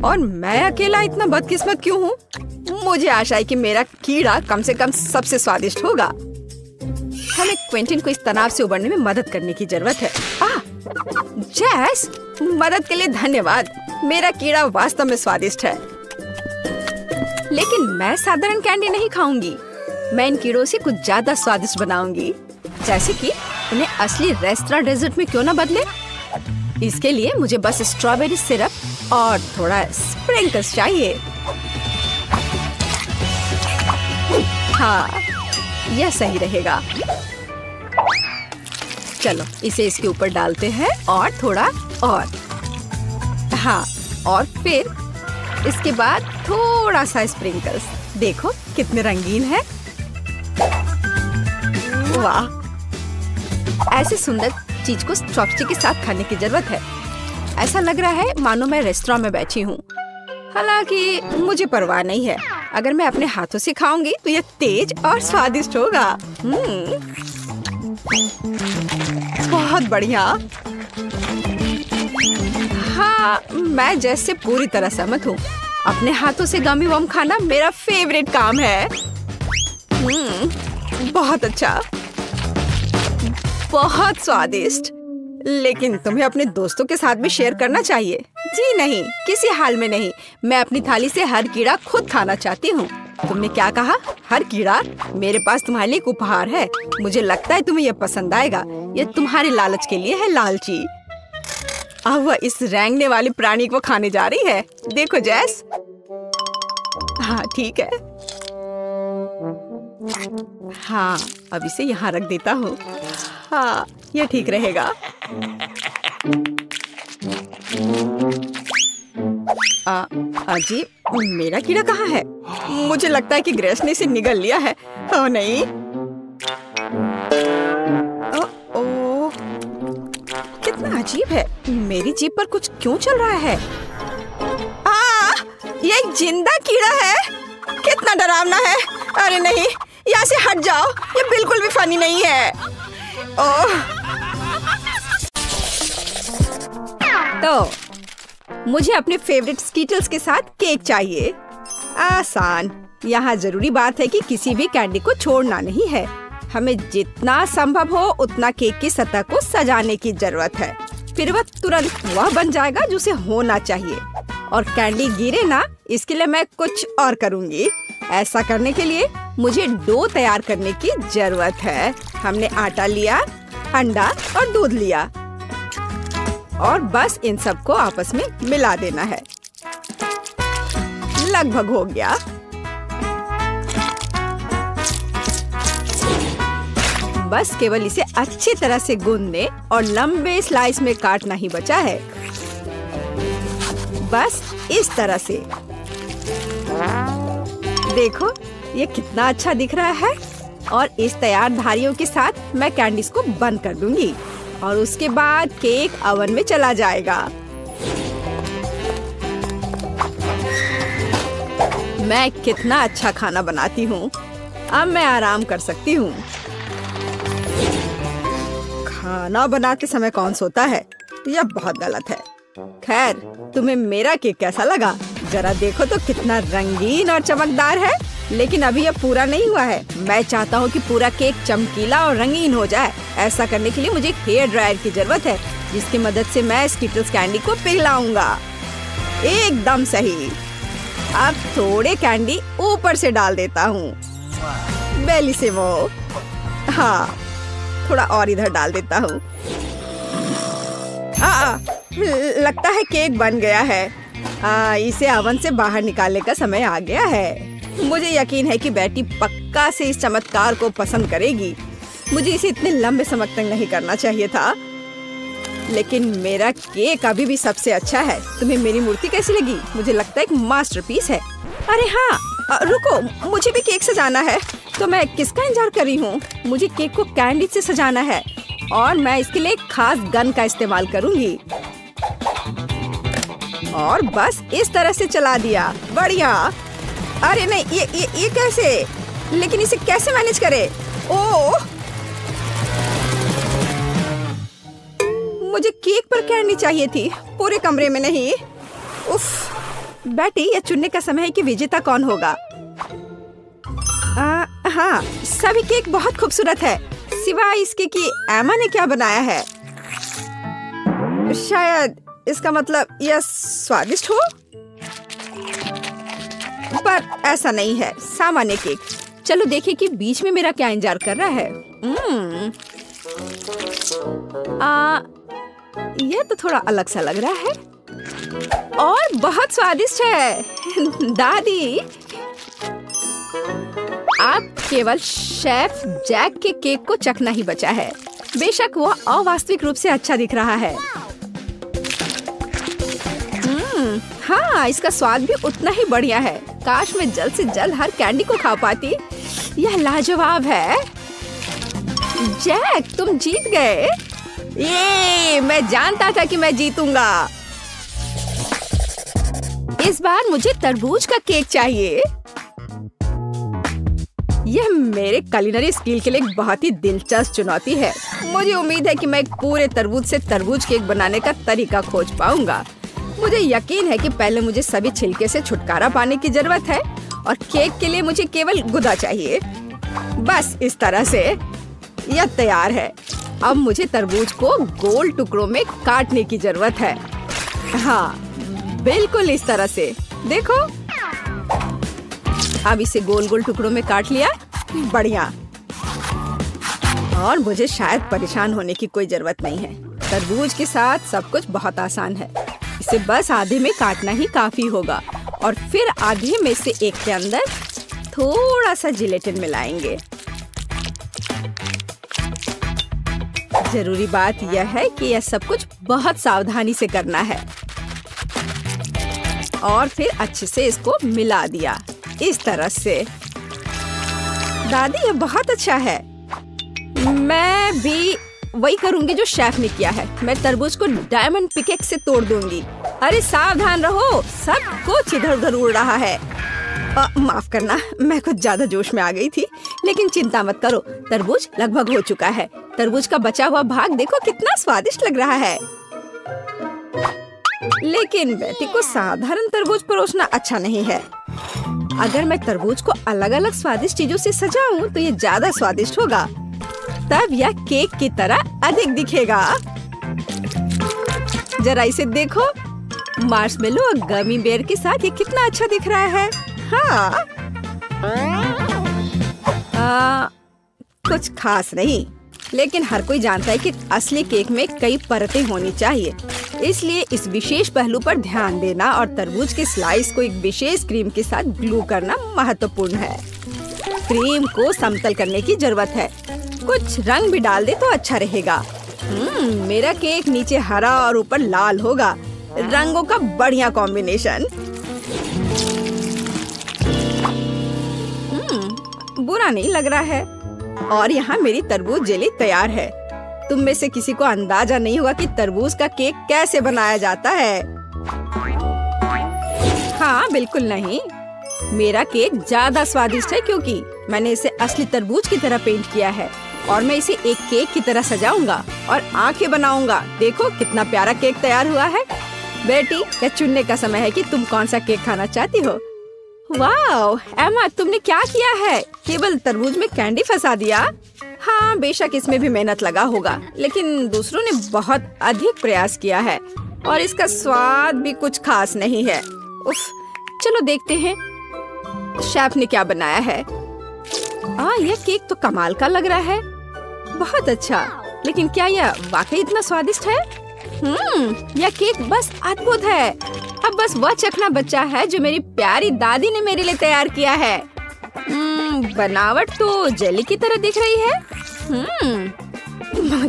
और मैं अकेला इतना बदकिस्मत क्यों हूँ? मुझे आशा है कि मेरा कीड़ा कम से कम सबसे स्वादिष्ट होगा। हमें क्विंटन को इस तनाव से उबरने में मदद करने की जरूरत है। जेस, मदद के लिए धन्यवाद। मेरा कीड़ा वास्तव में स्वादिष्ट है। लेकिन मैं साधारण कैंडी नहीं खाऊंगी। मैं इन कीड़ों से कुछ ज्यादा स्वादिष्ट बनाऊंगी, जैसे कि उन्हें असली रेस्टोरेंट डेजर्ट में क्यों ना बदले। इसके लिए मुझे बस स्ट्रॉबेरी सिरप और थोड़ा स्प्रिंकल्स चाहिए। हाँ, यह सही रहेगा। चलो इसे इसके ऊपर डालते हैं और थोड़ा और। हाँ, और फिर इसके बाद थोड़ा सा स्प्रिंकल्स। देखो कितने रंगीन है। वाह, ऐसे सुंदर चीज को चॉपस्टिक के साथ खाने की जरूरत है। ऐसा लग रहा है मानो मैं रेस्टोरेंट में बैठी हूँ। हालांकि मुझे परवाह नहीं है। अगर मैं अपने हाथों से खाऊंगी तो ये तेज और स्वादिष्ट होगा। बहुत बढ़िया। हाँ, मैं जैसे पूरी तरह सहमत हूँ। अपने हाथों से गमी वम खाना मेरा फेवरेट काम है। बहुत अच्छा, बहुत स्वादिष्ट। लेकिन तुम्हें अपने दोस्तों के साथ भी शेयर करना चाहिए। जी नहीं, किसी हाल में नहीं। मैं अपनी थाली से हर कीड़ा खुद खाना चाहती हूँ। तुमने क्या कहा? हर कीड़ा? मेरे पास तुम्हारे लिए एक उपहार है। मुझे लगता है तुम्हें यह पसंद आएगा। ये तुम्हारे लालच के लिए है, लालची। अब वह इस रेंगने वाले प्राणी को खाने जा रही है। देखो जैस। हाँ ठीक है। हाँ, अब इसे यहाँ रख देता हूँ। हाँ, यह ठीक रहेगा। अजीब, मेरा कीड़ा कहाँ है? मुझे लगता है कि ग्रेस ने इसे निगल लिया है। ओह नहीं। ओह, कितना अजीब है। मेरी जीभ पर कुछ क्यों चल रहा है? ये एक जिंदा कीड़ा है। कितना डरावना है। अरे नहीं, यहाँ से हट जाओ। ये बिल्कुल भी फनी नहीं है। ओह, तो मुझे अपने फेवरेट स्कीटल्स के साथ केक चाहिए। आसान। यहाँ जरूरी बात है कि किसी भी कैंडी को छोड़ना नहीं है। हमें जितना संभव हो उतना केक की सतह को सजाने की जरूरत है। फिर वह तुरंत वह बन जाएगा जो उसे होना चाहिए। और कैंडी गिरे ना, इसके लिए मैं कुछ और करूँगी। ऐसा करने के लिए मुझे डो तैयार करने की जरूरत है। हमने आटा लिया, अंडा और दूध लिया और बस इन सबको आपस में मिला देना है। लगभग हो गया। बस केवल इसे अच्छी तरह से गूंदने और लंबे स्लाइस में काटना ही बचा है। बस इस तरह से। देखो ये कितना अच्छा दिख रहा है। और इस तैयार धारियों के साथ मैं कैंडीज को बंद कर दूंगी और उसके बाद केक ओवन में चला जाएगा। मैं कितना अच्छा खाना बनाती हूँ। अब मैं आराम कर सकती हूँ। खाना बनाते समय कौन सोता है? यह बहुत गलत है। खैर, तुम्हें मेरा केक कैसा लगा? जरा देखो तो कितना रंगीन और चमकदार है। लेकिन अभी यह पूरा नहीं हुआ है। मैं चाहता हूँ कि पूरा केक चमकीला और रंगीन हो जाए। ऐसा करने के लिए मुझे एक हेयर ड्रायर की जरूरत है, जिसकी मदद से मैं स्कीटल्स कैंडी को पिघलाऊंगा। एकदम सही। अब थोड़े कैंडी ऊपर से डाल देता हूँ। बेलिसिमो। हाँ, थोड़ा और इधर डाल देता हूँ। लगता है केक बन गया है। इसे ओवन से बाहर निकालने का समय आ गया है। मुझे यकीन है कि बेटी पक्का से इस चमत्कार को पसंद करेगी। मुझे इसे इतने लंबे समय तक नहीं करना चाहिए था, लेकिन मेरा केक अभी भी सबसे अच्छा है। तुम्हें मेरी मूर्ति कैसी लगी? मुझे लगता है एक मास्टरपीस है। अरे हाँ, रुको, मुझे भी केक सजाना है। तो मैं किसका इंतजार कर रही हूँ? मुझे केक को कैंडी से सजाना है और मैं इसके लिए एक खास गन का इस्तेमाल करूँगी। और बस इस तरह से चला दिया। बढ़िया। अरे नहीं, ये कैसे? लेकिन इसे कैसे मैनेज करे? ओह, मुझे केक पर कैंडी चाहिए थी, पूरे कमरे में नहीं। उफ, बेटी, यह चुनने का समय है कि विजेता कौन होगा। हाँ, सभी केक बहुत खूबसूरत है, सिवाय इसके कि एमा ने क्या बनाया है। शायद इसका मतलब यह स्वादिष्ट हो, पर ऐसा नहीं है। सामान्य केक। चलो देखें कि बीच में मेरा क्या इंतजार कर रहा है। यह तो थोड़ा अलग सा लग रहा है और बहुत स्वादिष्ट है। दादी, आप केवल शेफ जैक के केक को चखना ही बचा है। बेशक वह अवास्तविक रूप से अच्छा दिख रहा है। हाँ, इसका स्वाद भी उतना ही बढ़िया है। काश मैं जल्द से जल्द हर कैंडी को खा पाती। यह लाजवाब है। जैक, तुम जीत गए। ये मैं जानता था कि मैं जीतूंगा। इस बार मुझे तरबूज का केक चाहिए। यह मेरे कुलिनरी स्किल के लिए एक बहुत ही दिलचस्प चुनौती है। मुझे उम्मीद है कि मैं एक पूरे तरबूज से तरबूज केक बनाने का तरीका खोज पाऊंगा। मुझे यकीन है कि पहले मुझे सभी छिलके से छुटकारा पाने की जरूरत है और केक के लिए मुझे केवल गुदा चाहिए। बस इस तरह से यह तैयार है। अब मुझे तरबूज को गोल टुकड़ों में काटने की जरूरत है। हाँ, बिल्कुल इस तरह से। देखो, अब इसे गोल गोल टुकड़ों में काट लिया। बढ़िया। और मुझे शायद परेशान होने की कोई जरूरत नहीं है। तरबूज के साथ सब कुछ बहुत आसान है। इसे बस आधे में काटना ही काफी होगा और फिर आधे में से एक के अंदर थोड़ा सा जिलेटिन मिलाएंगे। जरूरी बात यह है कि यह सब कुछ बहुत सावधानी से करना है। और फिर अच्छे से इसको मिला दिया इस तरह से। दादी, यह बहुत अच्छा है। मैं भी वही करूंगी जो शेफ ने किया है। मैं तरबूज को डायमंड पिकेक्स से तोड़ दूंगी। अरे सावधान रहो, सब कुछ इधर उधर उड़ रहा है। माफ करना, मैं कुछ ज्यादा जोश में आ गई थी। लेकिन चिंता मत करो, तरबूज लगभग हो चुका है। तरबूज का बचा हुआ भाग देखो कितना स्वादिष्ट लग रहा है। लेकिन बेटी को साधारण तरबूज परोसना अच्छा नहीं है। अगर मैं तरबूज को अलग अलग स्वादिष्ट चीजों से सजाऊं तो ये ज्यादा स्वादिष्ट होगा। तब यह केक की तरह अधिक दिखेगा। जरा इसे देखो, मार्शमेलो और गमी बेयर के साथ ये कितना अच्छा दिख रहा है। हाँ, कुछ खास नहीं, लेकिन हर कोई जानता है कि असली केक में कई परतें होनी चाहिए। इसलिए इस विशेष पहलू पर ध्यान देना और तरबूज के स्लाइस को एक विशेष क्रीम के साथ ग्लू करना महत्वपूर्ण है। क्रीम को समतल करने की जरूरत है। कुछ रंग भी डाल दे तो अच्छा रहेगा। मेरा केक नीचे हरा और ऊपर लाल होगा। रंगों का बढ़िया कॉम्बिनेशन। बुरा नहीं लग रहा है। और यहाँ मेरी तरबूज जेली तैयार है। तुम में से किसी को अंदाजा नहीं होगा कि तरबूज का केक कैसे बनाया जाता है। हाँ, बिल्कुल नहीं। मेरा केक ज्यादा स्वादिष्ट है क्योंकि मैंने इसे असली तरबूज की तरह पेंट किया है। और मैं इसे एक केक की तरह सजाऊंगा और आंखें बनाऊंगा। देखो कितना प्यारा केक तैयार हुआ है। बेटी, यह चुनने का समय है कि तुम कौन सा केक खाना चाहती हो। वाह एमा, तुमने क्या किया है? केवल तरबूज में कैंडी फंसा दिया। हाँ, बेशक इसमें भी मेहनत लगा होगा, लेकिन दूसरों ने बहुत अधिक प्रयास किया है और इसका स्वाद भी कुछ खास नहीं है। उफ, चलो देखते हैं शेफ ने क्या बनाया है। यह केक तो कमाल का लग रहा है। बहुत अच्छा, लेकिन क्या यह वाकई इतना स्वादिष्ट है? यह केक बस अद्भुत है। अब बस वह चखना बचा है जो मेरी प्यारी दादी ने मेरे लिए तैयार किया है। बनावट तो जेली की तरह दिख रही है।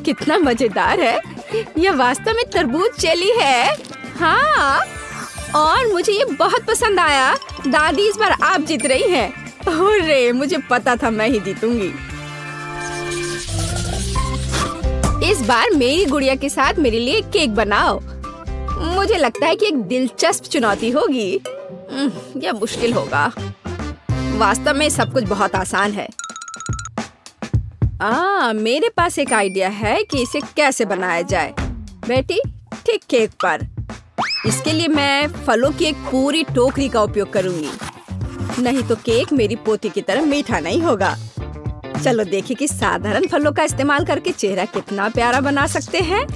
कितना मजेदार है। यह वास्तव में तरबूज जेली है। हाँ, और मुझे ये बहुत पसंद आया। दादी, इस बार आप जीत रही हैं। अरे, मुझे पता था मैं ही जीतूंगी। इस बार मेरी गुड़िया के साथ मेरे लिए केक बनाओ। मुझे लगता है कि एक दिलचस्प चुनौती होगी। यह मुश्किल होगा। वास्तव में सब कुछ बहुत आसान है। मेरे पास एक आइडिया है कि इसे कैसे बनाया जाए। बेटी, ठीक केक पर। इसके लिए मैं फलों की एक पूरी टोकरी का उपयोग करूंगी। नहीं तो केक मेरी पोती की तरह मीठा नहीं होगा। चलो देखिए कि साधारण फलों का इस्तेमाल करके चेहरा कितना प्यारा बना सकते हैं।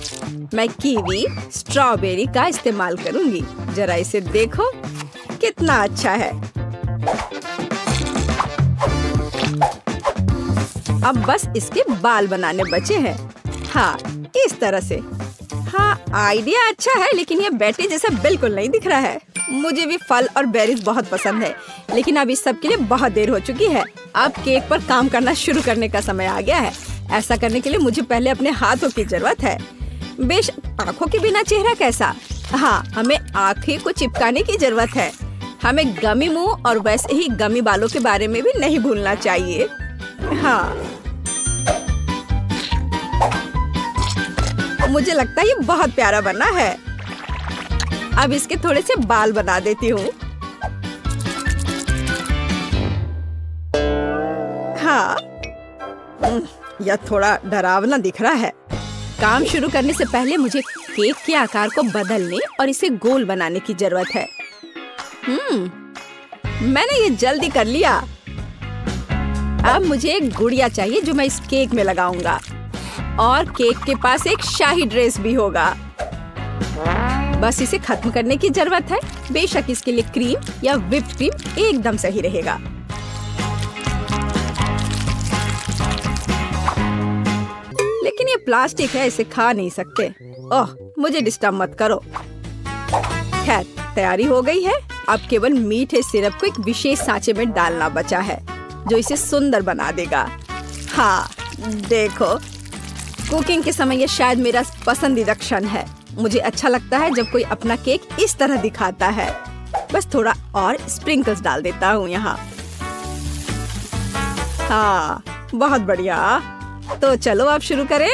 मैं कीवी, स्ट्रॉबेरी का इस्तेमाल करूंगी। जरा इसे देखो कितना अच्छा है। अब बस इसके बाल बनाने बचे हैं। हाँ, इस तरह से। हाँ, आइडिया अच्छा है, लेकिन ये बैटरी जैसा बिल्कुल नहीं दिख रहा है। मुझे भी फल और बेरीज बहुत पसंद है, लेकिन अब इस सब के लिए बहुत देर हो चुकी है। अब केक पर काम करना शुरू करने का समय आ गया है। ऐसा करने के लिए मुझे पहले अपने हाथों की जरूरत है। बेशक आंखों के बिना चेहरा कैसा। हाँ, हमें आँखें को चिपकाने की जरूरत है। हमें गमी मुंह और वैसे ही गमी बालों के बारे में भी नहीं भूलना चाहिए। हाँ, मुझे लगता है ये बहुत प्यारा बना है। अब इसके थोड़े से बाल बना देती हूँ। हाँ, यह थोड़ा डरावना दिख रहा है। काम शुरू करने से पहले मुझे केक के आकार को बदलने और इसे गोल बनाने की जरूरत है। मैंने ये जल्दी कर लिया। अब मुझे एक गुड़िया चाहिए जो मैं इस केक में लगाऊंगा, और केक के पास एक शाही ड्रेस भी होगा। बस इसे खत्म करने की जरूरत है। बेशक इसके लिए क्रीम या व्हिप्ड क्रीम एकदम सही रहेगा। लेकिन ये प्लास्टिक है, इसे खा नहीं सकते। ओह, मुझे डिस्टर्ब मत करो। खैर, तैयारी हो गई है। अब केवल मीठे सिरप को एक विशेष सांचे में डालना बचा है जो इसे सुंदर बना देगा। हाँ, देखो, कुकिंग के समय ये शायद मेरा पसंदीदा क्षण है। मुझे अच्छा लगता है जब कोई अपना केक इस तरह दिखाता है। बस थोड़ा और स्प्रिंकल्स डाल देता हूँ यहाँ। हाँ, बहुत बढ़िया। तो चलो अब शुरू करें।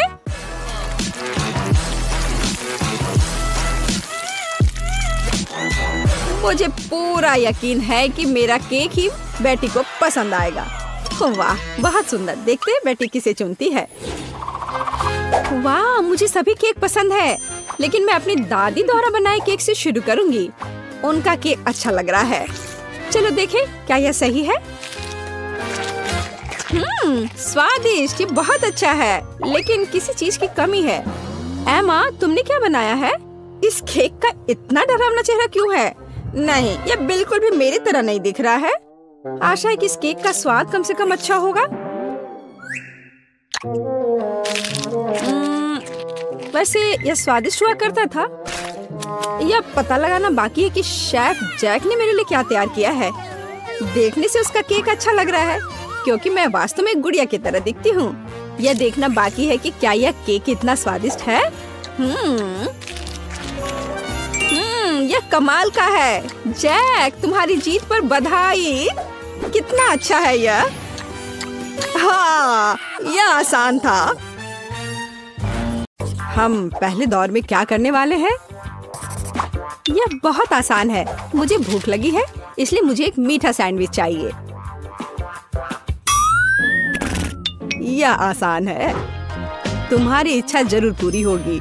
मुझे पूरा यकीन है कि मेरा केक ही बेटी को पसंद आएगा। वाह, बहुत सुंदर। देखते हैं बेटी किसे चुनती है। वाह, मुझे सभी केक पसंद है, लेकिन मैं अपनी दादी द्वारा बनाए केक से शुरू करूंगी। उनका केक अच्छा लग रहा है। चलो देखें क्या यह सही है। स्वादिष्ट, ये बहुत अच्छा है, लेकिन किसी चीज की कमी है। एमा, तुमने क्या बनाया है? इस केक का इतना डरावना चेहरा क्यों है? नहीं, ये बिल्कुल भी मेरी तरह नहीं दिख रहा है। आशा है कि इस केक का स्वाद कम से कम अच्छा होगा। वैसे यह स्वादिष्ट हुआ करता था। यह पता लगाना बाकी है कि शेफ जैक ने मेरे लिए क्या तैयार किया है। देखने से उसका केक अच्छा लग रहा है, क्योंकि मैं वास्तव में एक गुड़िया की तरह दिखती हूँ। यह देखना बाकी है कि क्या यह केक इतना स्वादिष्ट है। यह कमाल का है। जैक, तुम्हारी जीत पर बधाई। कितना अच्छा है यह। हाँ, यह आसान था। हम पहले दौर में क्या करने वाले हैं? यह बहुत आसान है। मुझे भूख लगी है, इसलिए मुझे एक मीठा सैंडविच चाहिए। यह आसान है। तुम्हारी इच्छा जरूर पूरी होगी।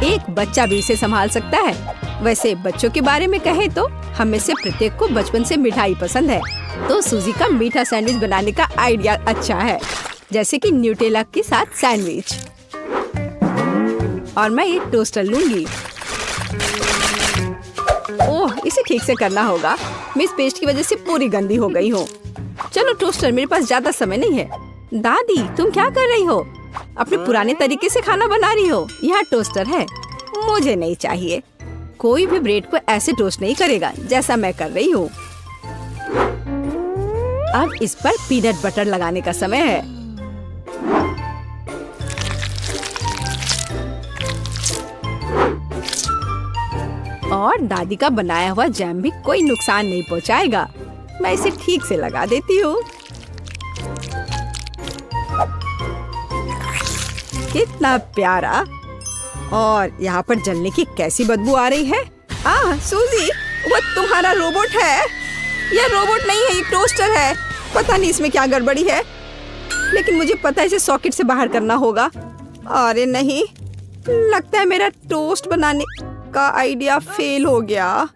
एक बच्चा भी इसे संभाल सकता है। वैसे बच्चों के बारे में कहें तो हम में से प्रत्येक को बचपन से मिठाई पसंद है, तो सूजी का मीठा सैंडविच बनाने का आइडिया अच्छा है, जैसे कि न्यूटेला के साथ सैंडविच। और मैं एक टोस्टर लूंगी। ओह, इसे ठीक से करना होगा। मैं इस पेस्ट की वजह से पूरी गंदी हो गई हूँ। चलो टोस्टर, मेरे पास ज्यादा समय नहीं है। दादी, तुम क्या कर रही हो? अपने पुराने तरीके से खाना बना रही हो। यहाँ टोस्टर है। मुझे नहीं चाहिए। कोई भी ब्रेड को ऐसे टोस्ट नहीं करेगा जैसा मैं कर रही हूँ। अब इस पर पीनट बटर लगाने का समय है। और दादी का बनाया हुआ जैम भी कोई नुकसान नहीं पहुँचाएगा। मैं इसे ठीक से लगा देती हूँ। कितना प्यारा। और यहाँ पर जलने की कैसी बदबू आ रही है। सूजी, वो तुम्हारा रोबोट है। यह रोबोट नहीं है, ये टोस्टर है। पता नहीं इसमें क्या गड़बड़ी है, लेकिन मुझे पता है इसे सॉकेट से बाहर करना होगा। अरे नहीं, लगता है मेरा टोस्ट बनाने का आइडिया फेल हो गया।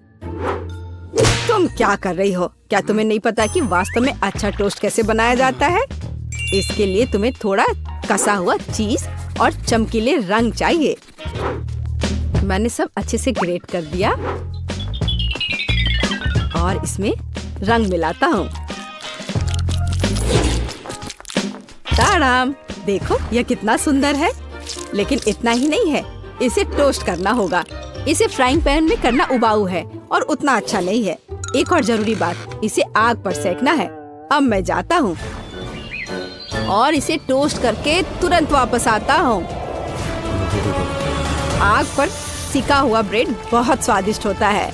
तुम क्या कर रही हो? क्या तुम्हें नहीं पता कि वास्तव में अच्छा टोस्ट कैसे बनाया जाता है? इसके लिए तुम्हें थोड़ा कसा हुआ चीज और चमकीले रंग चाहिए। मैंने सब अच्छे से ग्रेट कर दिया और इसमें रंग मिलाता हूँ। ताड़ाम, देखो यह कितना सुंदर है। लेकिन इतना ही नहीं है, इसे टोस्ट करना होगा। इसे फ्राइंग पैन में करना उबाऊ है और उतना अच्छा नहीं है। एक और जरूरी बात, इसे आग पर सेकना है। अब मैं जाता हूँ और इसे टोस्ट करके तुरंत वापस आता हूँ। आग पर सिका हुआ ब्रेड बहुत स्वादिष्ट होता है।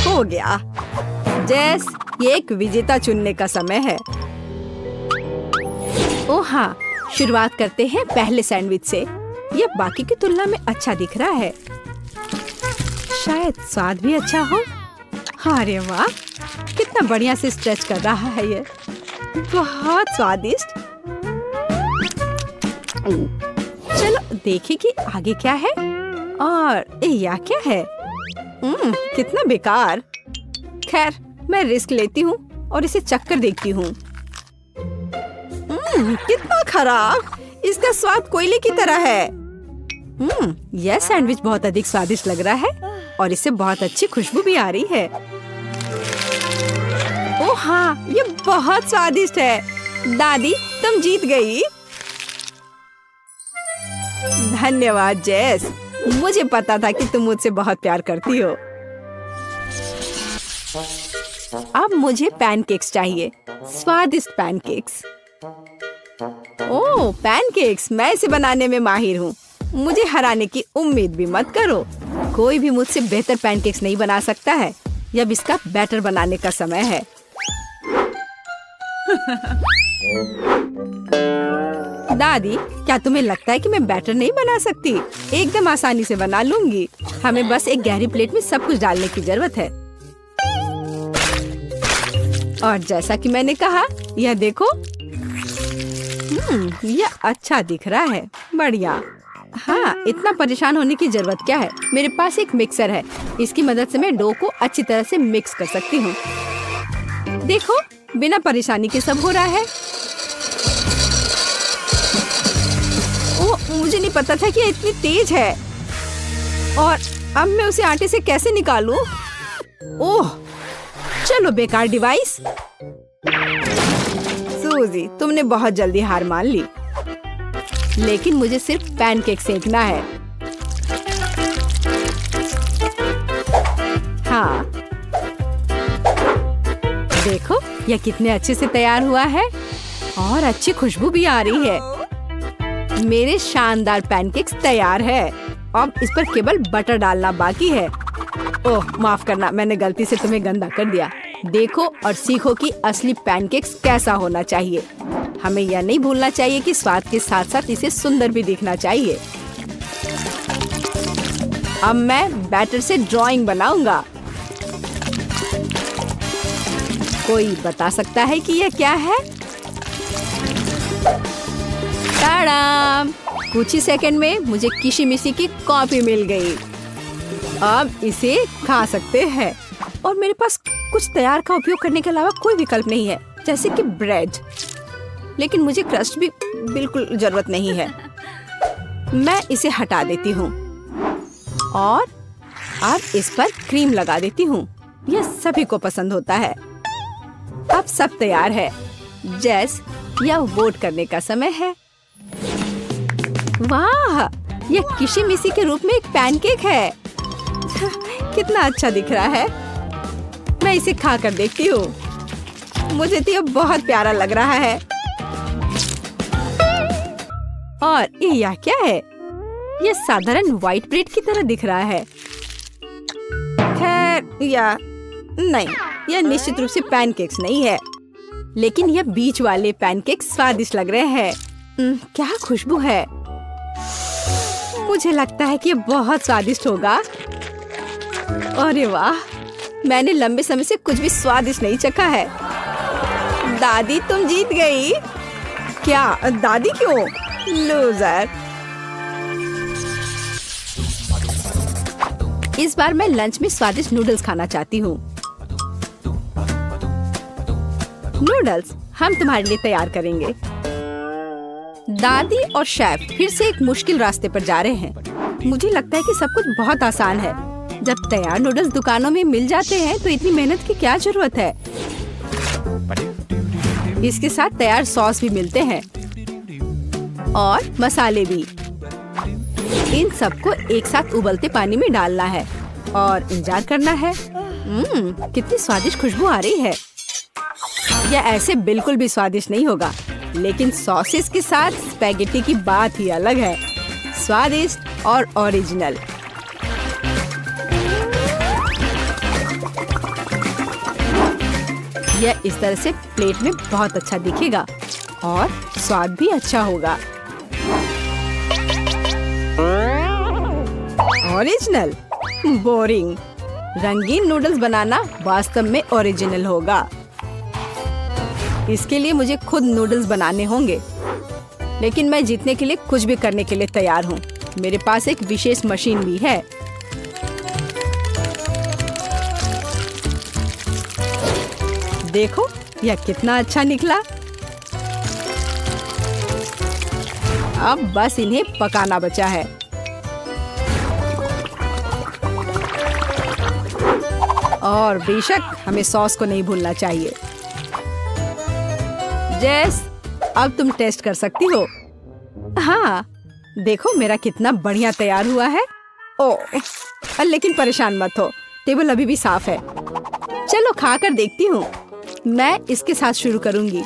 हो गया। जेस, ये एक विजेता चुनने का समय है। ओह हाँ, शुरुआत करते हैं पहले सैंडविच से। ये बाकी की तुलना में अच्छा दिख रहा है। शायद स्वाद भी अच्छा हो। अरे वाह, कितना बढ़िया से स्ट्रेच कर रहा है ये। बहुत स्वादिष्ट। चलो देखें कि आगे क्या है। और यह क्या है? कितना बेकार। खैर, मैं रिस्क लेती हूँ और इसे चखकर देखती हूँ। कितना खराब। इसका स्वाद कोयले की तरह है। यह सैंडविच बहुत अधिक स्वादिष्ट लग रहा है और इससे बहुत अच्छी खुशबू भी आ रही है। ओह हाँ, ये बहुत स्वादिष्ट है। दादी, तुम जीत गई। धन्यवाद जेस। मुझे पता था कि तुम मुझसे बहुत प्यार करती हो। अब मुझे पैनकेक्स चाहिए। स्वादिष्ट पैनकेक्स। ओह, पैनकेक्स। मैं इसे बनाने में माहिर हूँ। मुझे हराने की उम्मीद भी मत करो। कोई भी मुझसे बेहतर पैनकेक्स नहीं बना सकता है। अब इसका बैटर बनाने का समय है। दादी, क्या तुम्हें लगता है कि मैं बैटर नहीं बना सकती? एकदम आसानी से बना लूंगी। हमें बस एक गहरी प्लेट में सब कुछ डालने की जरूरत है। और जैसा कि मैंने कहा, यह देखो। यह अच्छा दिख रहा है। बढ़िया। हाँ, इतना परेशान होने की जरूरत क्या है? मेरे पास एक मिक्सर है। इसकी मदद से मैं डो को अच्छी तरह से मिक्स कर सकती हूँ। देखो, बिना परेशानी के सब हो रहा है। ओह, मुझे नहीं पता था कि यह इतनी तेज है। और अब मैं उसे आटे से कैसे निकालूं? ओह, चलो बेकार डिवाइस। सूजी, तुमने बहुत जल्दी हार मान ली। लेकिन मुझे सिर्फ पैनकेक सेकना है। हाँ, देखो यह कितने अच्छे से तैयार हुआ है और अच्छी खुशबू भी आ रही है। मेरे शानदार पैनकेक्स तैयार है। अब इस पर केवल बटर डालना बाकी है। ओह, माफ करना, मैंने गलती से तुम्हें गंदा कर दिया। देखो और सीखो कि असली पैनकेक्स कैसा होना चाहिए। हमें यह नहीं भूलना चाहिए कि स्वाद के साथ साथ इसे सुंदर भी दिखना चाहिए। अब मैं बैटर से ड्राइंग बनाऊंगा। कोई बता सकता है कि यह क्या है? टाडाम! कुछ ही सेकंड में मुझे किशमिशी की कॉफी मिल गई। अब इसे खा सकते हैं। और मेरे पास कुछ तैयार का उपयोग करने के अलावा कोई विकल्प नहीं है, जैसे कि ब्रेड। लेकिन मुझे क्रस्ट भी बिल्कुल जरूरत नहीं है। मैं इसे हटा देती हूँ और अब इस पर क्रीम लगा देती हूँ। यह सभी को पसंद होता है। अब सब तैयार है। जेस, यह वोट करने का समय है। वाह, यह किशमिशी के रूप में एक पैनकेक है। कितना अच्छा दिख रहा है। मैं इसे खा कर देखती हूँ। मुझे तो यह बहुत प्यारा लग रहा है। और यह क्या है? यह साधारण व्हाइट ब्रेड की तरह दिख रहा है। खैर, या नहीं, यह निश्चित रूप से पैनकेक्स नहीं है। लेकिन यह बीच वाले पैनकेक्स स्वादिष्ट लग रहे हैं। क्या खुशबू है। मुझे लगता है कि यह बहुत स्वादिष्ट होगा। अरे वाह, मैंने लंबे समय से कुछ भी स्वादिष्ट नहीं चखा है। दादी, तुम जीत गई। क्या? दादी क्यों? लूजर। इस बार मैं लंच में स्वादिष्ट नूडल्स खाना चाहती हूँ। नूडल्स हम तुम्हारे लिए तैयार करेंगे। दादी और शेफ फिर से एक मुश्किल रास्ते पर जा रहे हैं। मुझे लगता है कि सब कुछ बहुत आसान है। जब तैयार नूडल्स दुकानों में मिल जाते हैं तो इतनी मेहनत की क्या जरूरत है। इसके साथ तैयार सॉस भी मिलते हैं और मसाले भी। इन सबको एक साथ उबलते पानी में डालना है और इंतजार करना है। कितनी स्वादिष्ट खुशबू आ रही है। यह ऐसे बिल्कुल भी स्वादिष्ट नहीं होगा। लेकिन सॉसेस के साथ स्पैगेटी की बात ही अलग है, स्वादिष्ट और ओरिजिनल। यह इस तरह से प्लेट में बहुत अच्छा दिखेगा और स्वाद भी अच्छा होगा। ओरिजिनल? बोरिंग। रंगीन नूडल्स बनाना वास्तव में ओरिजिनल होगा। इसके लिए मुझे खुद नूडल्स बनाने होंगे, लेकिन मैं जीतने के लिए कुछ भी करने के लिए तैयार हूँ। मेरे पास एक विशेष मशीन भी है। देखो यह कितना अच्छा निकला। अब बस इन्हें पकाना बचा है। और बेशक हमें सॉस को नहीं भूलना चाहिए। जेस, अब तुम टेस्ट कर सकती हो। हाँ, देखो मेरा कितना बढ़िया तैयार हुआ है। ओह, लेकिन परेशान मत हो, टेबल अभी भी साफ है। चलो खाकर देखती हूँ। मैं इसके साथ शुरू करूंगी।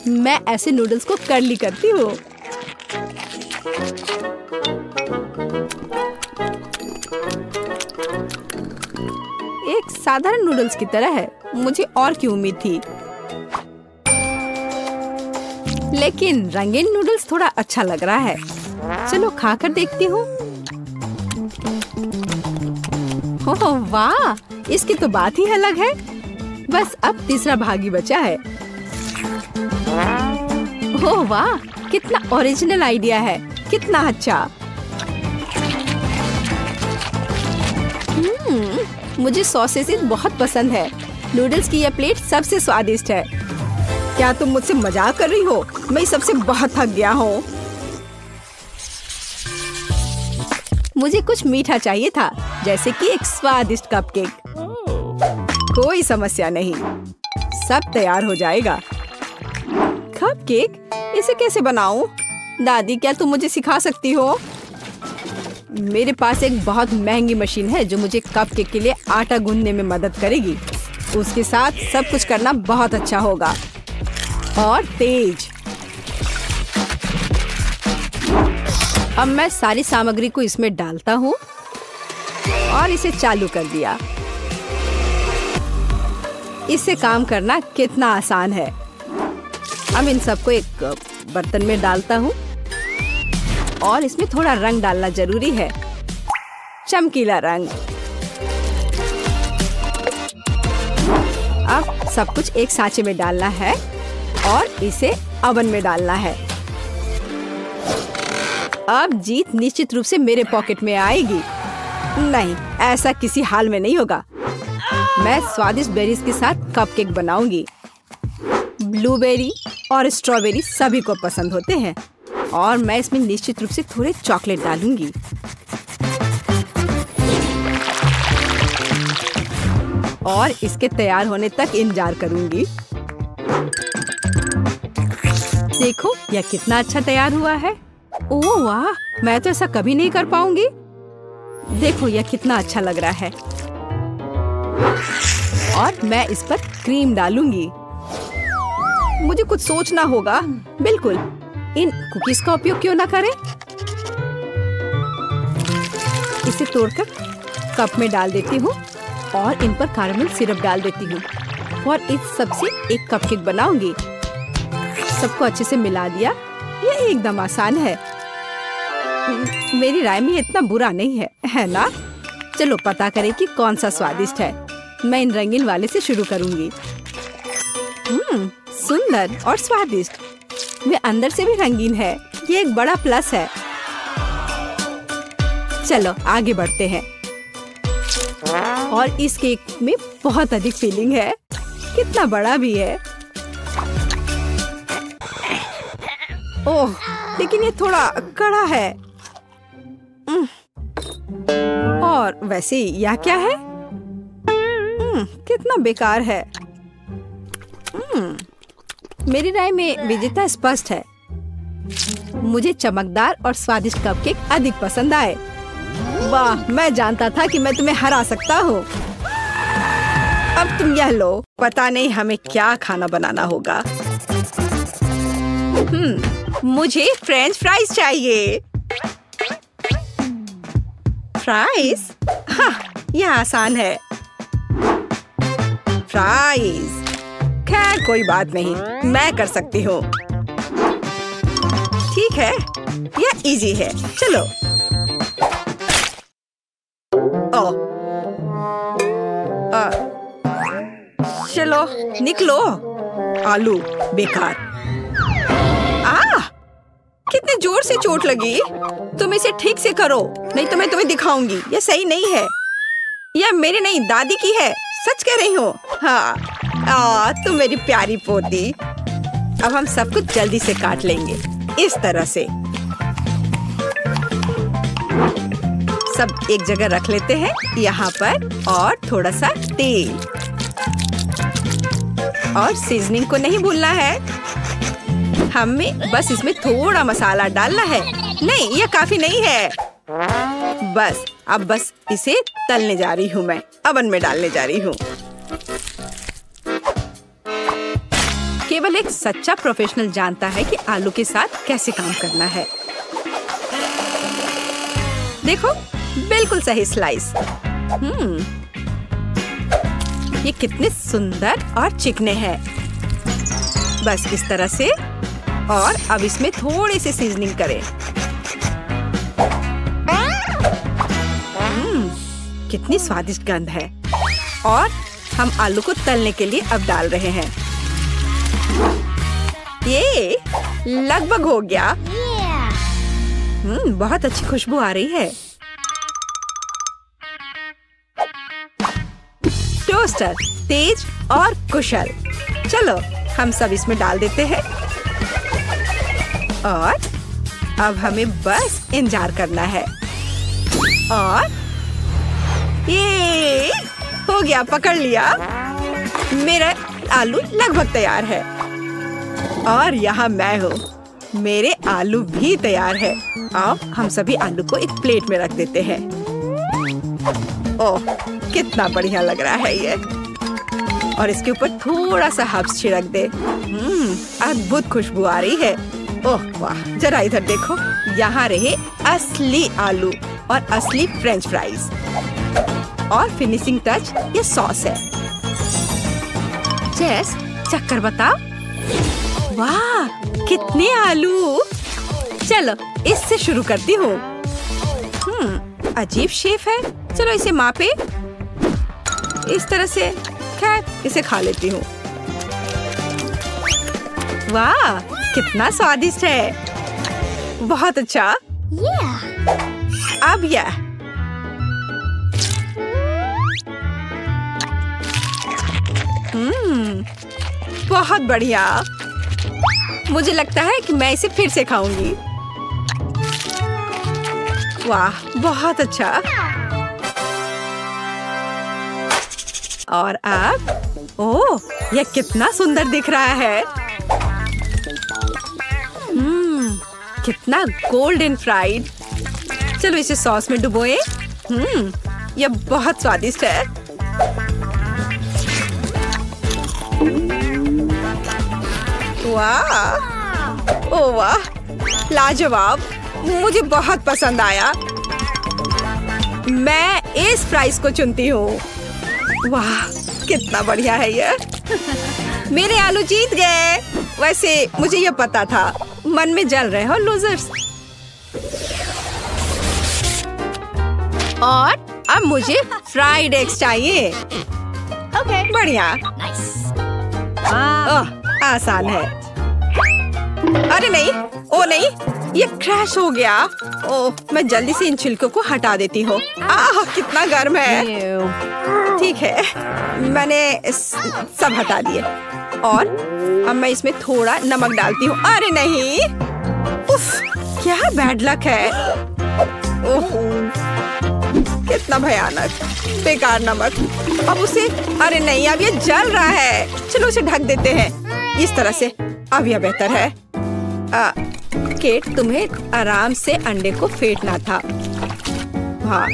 मैं ऐसे नूडल्स को कर्ली करती हूँ। एक साधारण नूडल्स की तरह है। मुझे और की उम्मीद थी, लेकिन रंगीन नूडल्स थोड़ा अच्छा लग रहा है। चलो खाकर देखती हूँ। ओह वाह, इसकी तो बात ही अलग है। बस अब तीसरा भाग ही बचा है। ओह वाह, कितना ओरिजिनल आइडिया है, कितना अच्छा। मुझे सॉसेस बहुत पसंद है। नूडल्स की यह प्लेट सबसे स्वादिष्ट है। क्या तुम मुझसे मजाक कर रही हो? मैं सबसे बहुत थक गया हूँ। मुझे कुछ मीठा चाहिए था, जैसे कि एक स्वादिष्ट कपकेक। कोई समस्या नहीं, सब तैयार हो जाएगा। कपकेक? इसे कैसे बनाऊं? दादी, क्या तुम मुझे सिखा सकती हो? मेरे पास एक बहुत महंगी मशीन है जो मुझे कपकेक के लिए आटा गूंदने में मदद करेगी। उसके साथ सब कुछ करना बहुत अच्छा होगा और तेज। अब मैं सारी सामग्री को इसमें डालता हूँ और इसे चालू कर दिया। इससे काम करना कितना आसान है। अब इन सबको एक बर्तन में डालता हूँ और इसमें थोड़ा रंग डालना जरूरी है, चमकीला रंग। अब सब कुछ एक सांचे में डालना है और इसे ओवन में डालना है। अब जीत निश्चित रूप से मेरे पॉकेट में आएगी। नहीं, ऐसा किसी हाल में नहीं होगा। मैं स्वादिष्ट बेरीज के साथ कपकेक बनाऊंगी। ब्लूबेरी और स्ट्रॉबेरी सभी को पसंद होते हैं और मैं इसमें निश्चित रूप से थोड़े चॉकलेट डालूंगी। और इसके तैयार होने तक इंतजार करूंगी। देखो यह कितना अच्छा तैयार हुआ है। ओह वाह, मैं तो ऐसा कभी नहीं कर पाऊंगी। देखो यह कितना अच्छा लग रहा है। और मैं इस पर क्रीम डालूंगी। मुझे कुछ सोचना होगा। बिल्कुल, इन कुकीज का उपयोग क्यों ना करें। इसे तोड़कर कप में डाल देती हूँ और इन पर कैरेमल सिरप डाल देती हूँ और इस सब से एक कपकेक बनाऊंगी। सबको अच्छे से मिला दिया। यह एकदम आसान है। मेरी राय में इतना बुरा नहीं है, है ना? चलो पता करें कि कौन सा स्वादिष्ट है। मैं इन रंगीन वाले से शुरू करूंगी। सुंदर और स्वादिष्ट। वे अंदर से भी रंगीन है। ये एक बड़ा प्लस है। चलो आगे बढ़ते हैं। और इस केक में बहुत अधिक फिलिंग है। कितना बड़ा भी है। ओह, लेकिन ये थोड़ा कड़ा है। और वैसे यह क्या है? कितना बेकार है। मेरी राय में विजेता स्पष्ट है। मुझे चमकदार और स्वादिष्ट कपकेक अधिक पसंद आए। वाह, मैं जानता था कि मैं तुम्हें हरा सकता हूँ। अब तुम यह लो। पता नहीं हमें क्या खाना बनाना होगा। मुझे फ्रेंच फ्राइज चाहिए। फ्राइज? हाँ, यह आसान है। फ्राइज। खैर कोई बात नहीं, मैं कर सकती हूँ। ठीक है, यह इजी है। चलो। चलो निकलो। आलू बेकार। कितने जोर से चोट लगी। तुम इसे ठीक से करो, नहीं तो मैं तुम्हें दिखाऊंगी। यह सही नहीं है। यह मेरी नहीं, दादी की है। सच कह रही हूँ। हाँ, तुम मेरी प्यारी पोती। अब हम सब कुछ जल्दी से काट लेंगे, इस तरह से। सब एक जगह रख लेते हैं यहाँ पर, और थोड़ा सा तेल। और सीजनिंग को नहीं भूलना है। हमें बस इसमें थोड़ा मसाला डालना है। नहीं, यह काफी नहीं है। अब बस इसे तलने जा रही हूँ। मैं अवन में डालने जा रही हूँ। केवल एक सच्चा प्रोफेशनल जानता है कि आलू के साथ कैसे काम करना है। देखो, बिल्कुल सही स्लाइस। ये कितने सुंदर और चिकने हैं। बस इस तरह से। और अब इसमें थोड़ी सी सीजनिंग करें। कितनी स्वादिष्ट गंध है। और हम आलू को तलने के लिए अब डाल रहे हैं। ये लगभग हो गया। बहुत अच्छी खुशबू आ रही है। टोस्टर तेज और कुशल। चलो हम सब इसमें डाल देते हैं। और अब हमें बस इंतजार करना है। और ये हो गया, पकड़ लिया। मेरा आलू लगभग तैयार है। और यहाँ मैं हूँ। मेरे आलू भी तैयार है। अब हम सभी आलू को एक प्लेट में रख देते हैं। ओह, कितना बढ़िया लग रहा है ये। और इसके ऊपर थोड़ा सा हर्ब्स छिड़क दे। अद्भुत खुशबू आ रही है। ओह वाह, जरा इधर देखो। यहाँ रहे असली आलू और असली फ्रेंच फ्राइज। और फिनिशिंग टच ये सॉस है। जेस, चक्कर बताओ। वाह, कितने आलू। चलो इससे शुरू करती हूँ। अजीब शेप है। चलो इसे मापे। इस तरह से। खैर, इसे खा लेती हूँ। वाह, कितना स्वादिष्ट है। बहुत अच्छा। अब यह। बहुत बढ़िया। मुझे लगता है कि मैं इसे फिर से खाऊंगी। वाह, बहुत अच्छा। और अब, ओह, यह कितना सुंदर दिख रहा है। कितना गोल्डन फ्राइड। चलो इसे सॉस में डुबोए। यह बहुत स्वादिष्ट है। वाह, ओह वाह, लाजवाब। मुझे बहुत पसंद आया। मैं इस फ्राइज को चुनती हूँ। वाह, कितना बढ़िया है ये। मेरे आलू जीत गए। वैसे मुझे ये पता था। मन में जल रहे हो लूजर्स। और अब मुझे फ्राइड एग्स चाहिए। बढ़िया। आसान है। अरे नहीं, ओ नहीं, ये क्रैश हो गया। ओह, मैं जल्दी से इन छिलकों को हटा देती हूँ। कितना गर्म है। ठीक है, मैंने सब हटा दिए। और अब मैं इसमें थोड़ा नमक डालती हूँ। अरे नहीं, उफ, क्या बैड लक है। ओह, कितना भयानक, बेकार नमक। अब उसे, अरे नहीं, अब ये जल रहा है। चलो उसे ढक देते हैं इस तरह से। अब यह बेहतर है। केट, तुम्हें आराम से अंडे को फेंटना था। हाँ,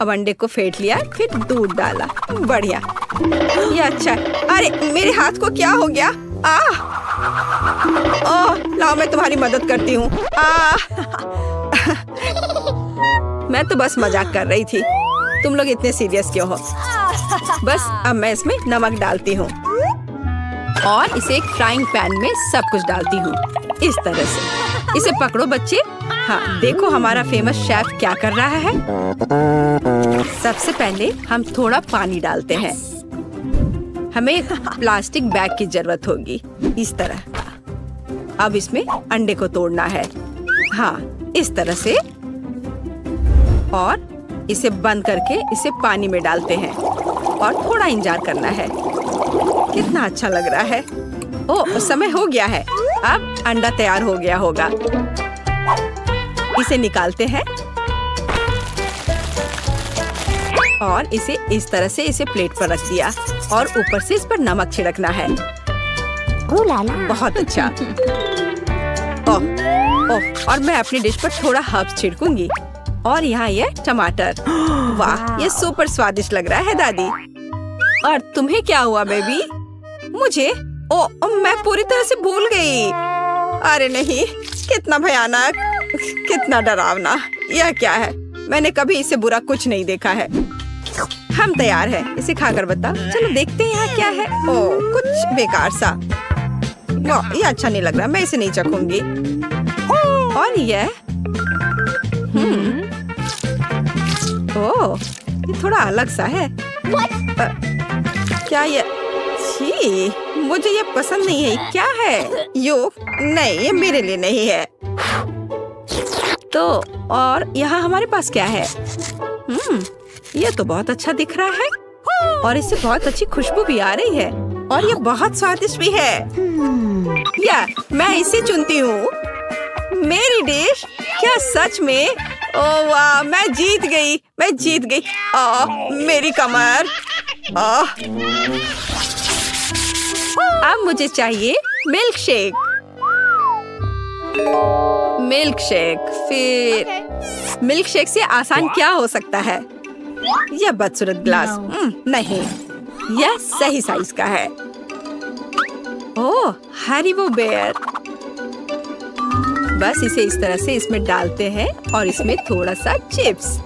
अब अंडे को फेंट लिया, फिर दूध डाला। बढ़िया, ये अच्छा है। अरे मेरे हाथ को क्या हो गया। ओह, लाओ मैं तुम्हारी मदद करती हूँ। मैं तो बस मजाक कर रही थी। तुम लोग इतने सीरियस क्यों हो? बस अब मैं इसमें नमक डालती हूँ और इसे एक फ्राइंग पैन में सब कुछ डालती हूँ इस तरह से। इसे पकड़ो बच्चे। हाँ, देखो हमारा फेमस शेफ क्या कर रहा है। सबसे पहले हम थोड़ा पानी डालते हैं। हमें प्लास्टिक बैग की जरूरत होगी इस तरह। अब इसमें अंडे को तोड़ना है। हाँ, इस तरह से। और इसे बंद करके इसे पानी में डालते हैं और थोड़ा इंतजार करना है। कितना अच्छा लग रहा है। ओह, समय हो गया है। अब अंडा तैयार हो गया होगा। इसे निकालते हैं और इसे इस तरह से इसे प्लेट पर रख दिया और ऊपर से इस पर नमक छिड़कना है। बहुत अच्छा। ओह, ओह, और मैं अपनी डिश पर थोड़ा हर्ब्स छिड़कूंगी। और यहाँ ये टमाटर। वाह, ये सुपर स्वादिष्ट लग रहा है दादी। और तुम्हें क्या हुआ बेबी? मुझे? ओह, मैं पूरी तरह से भूल गई। अरे नहीं, कितना भयानक, कितना डरावना। यह क्या है? मैंने कभी इससे बुरा कुछ नहीं देखा है। हम तैयार हैं। इसे खाकर बताओ। चलो देखते हैं यहाँ क्या है। ओह, कुछ बेकार सा। वाह, ये अच्छा नहीं लग रहा। मैं इसे नहीं चखूंगी। और यह ओह, ये थोड़ा अलग सा है। क्या ये? छी, मुझे ये पसंद नहीं है। क्या है? यो, नहीं, ये मेरे लिए नहीं है। तो और यहाँ हमारे पास क्या है? ये तो बहुत अच्छा दिख रहा है और इससे बहुत अच्छी खुशबू भी आ रही है और ये बहुत स्वादिष्ट भी है। या मैं इसे चुनती हूँ। मेरी डिश। क्या सच में? ओह वाह, मैं जीत गई। मैं जीत गई। मेरी कमर। अब मुझे चाहिए मिल्क शेक। Milk shake. फिर मिल्क शेक से आसान क्या हो सकता है? यह बदसूरत ग्लास। नहीं, यह सही साइज का है। ओह, हरीबो बेयर। बस इसे इस तरह से इसमें डालते हैं और इसमें थोड़ा सा चिप्स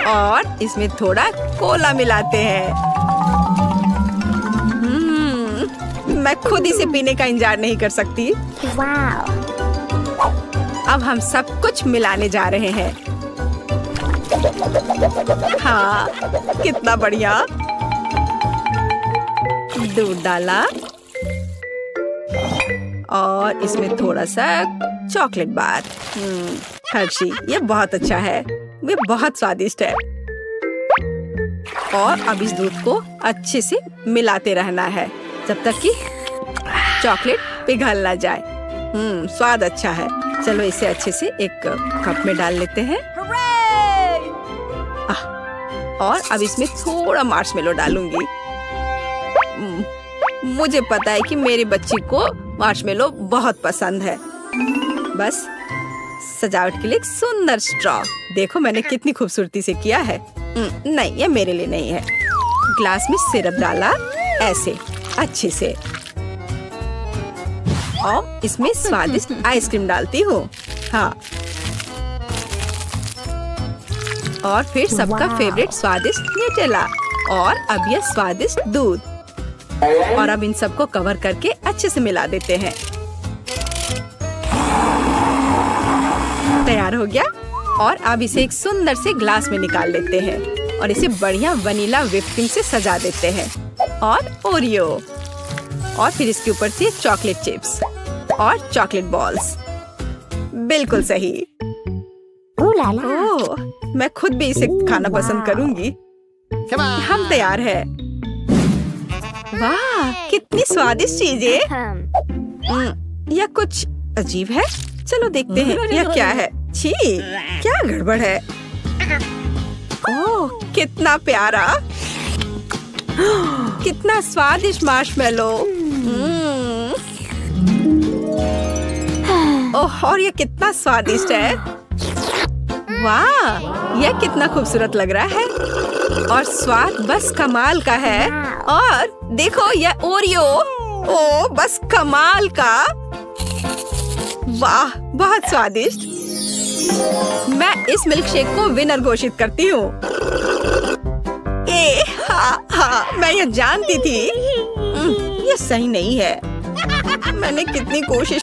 और इसमें थोड़ा कोला मिलाते हैं। मैं खुद इसे पीने का इंतजार नहीं कर सकती। अब हम सब कुछ मिलाने जा रहे हैं। हाँ, कितना बढ़िया। दूध डाला और इसमें थोड़ा सा चॉकलेट बार। हर्शी, ये बहुत अच्छा है। ये बहुत स्वादिष्ट है। और अब इस दूध को अच्छे से मिलाते रहना है जब तक कि चॉकलेट पिघल ना जाए। स्वाद अच्छा है। चलो इसे अच्छे से एक कप में डाल लेते हैं। और अब इसमें थोड़ा मार्शमेलो डालूंगी। मुझे पता है कि मेरी बच्ची को मार्शमेलो बहुत पसंद है। बस सजावट के लिए एक सुंदर स्ट्रॉ। देखो मैंने कितनी खूबसूरती से किया है। नहीं, ये मेरे लिए नहीं है। ग्लास में सिरप डाला ऐसे अच्छे से और इसमें स्वादिष्ट आइसक्रीम डालती हूँ। हाँ, और फिर सबका फेवरेट स्वादिष्ट न्यूटेला और अब यह स्वादिष्ट दूध। और अब इन सबको कवर करके अच्छे से मिला देते हैं। तैयार हो गया। और अब इसे एक सुंदर से ग्लास में निकाल लेते हैं और इसे बढ़िया वनीला व्हिप क्रीम से सजा देते हैं और ओरियो और फिर इसके ऊपर से चॉकलेट चिप्स और चॉकलेट बॉल्स। बिल्कुल सही। ओह, मैं खुद भी इसे खाना पसंद करूंगी। हम तैयार हैं। वाह, कितनी स्वादिष्ट चीजें। यह कुछ अजीब है। चलो देखते हैं यह क्या है। छी, क्या गड़बड़ है? ओह, कितना प्यारा, कितना स्वादिष्ट मार्शमेलो। ओह, और यह कितना स्वादिष्ट है। वाह, यह कितना खूबसूरत लग रहा है और स्वाद बस कमाल का है। और देखो यह ओरियो। ओ बस कमाल का। वाह बहुत स्वादिष्ट। मैं इस मिल्क शेक को विनर घोषित करती हूँ। हाँ, मैं ये जानती थी। ये सही नहीं है। मैंने कितनी कोशिश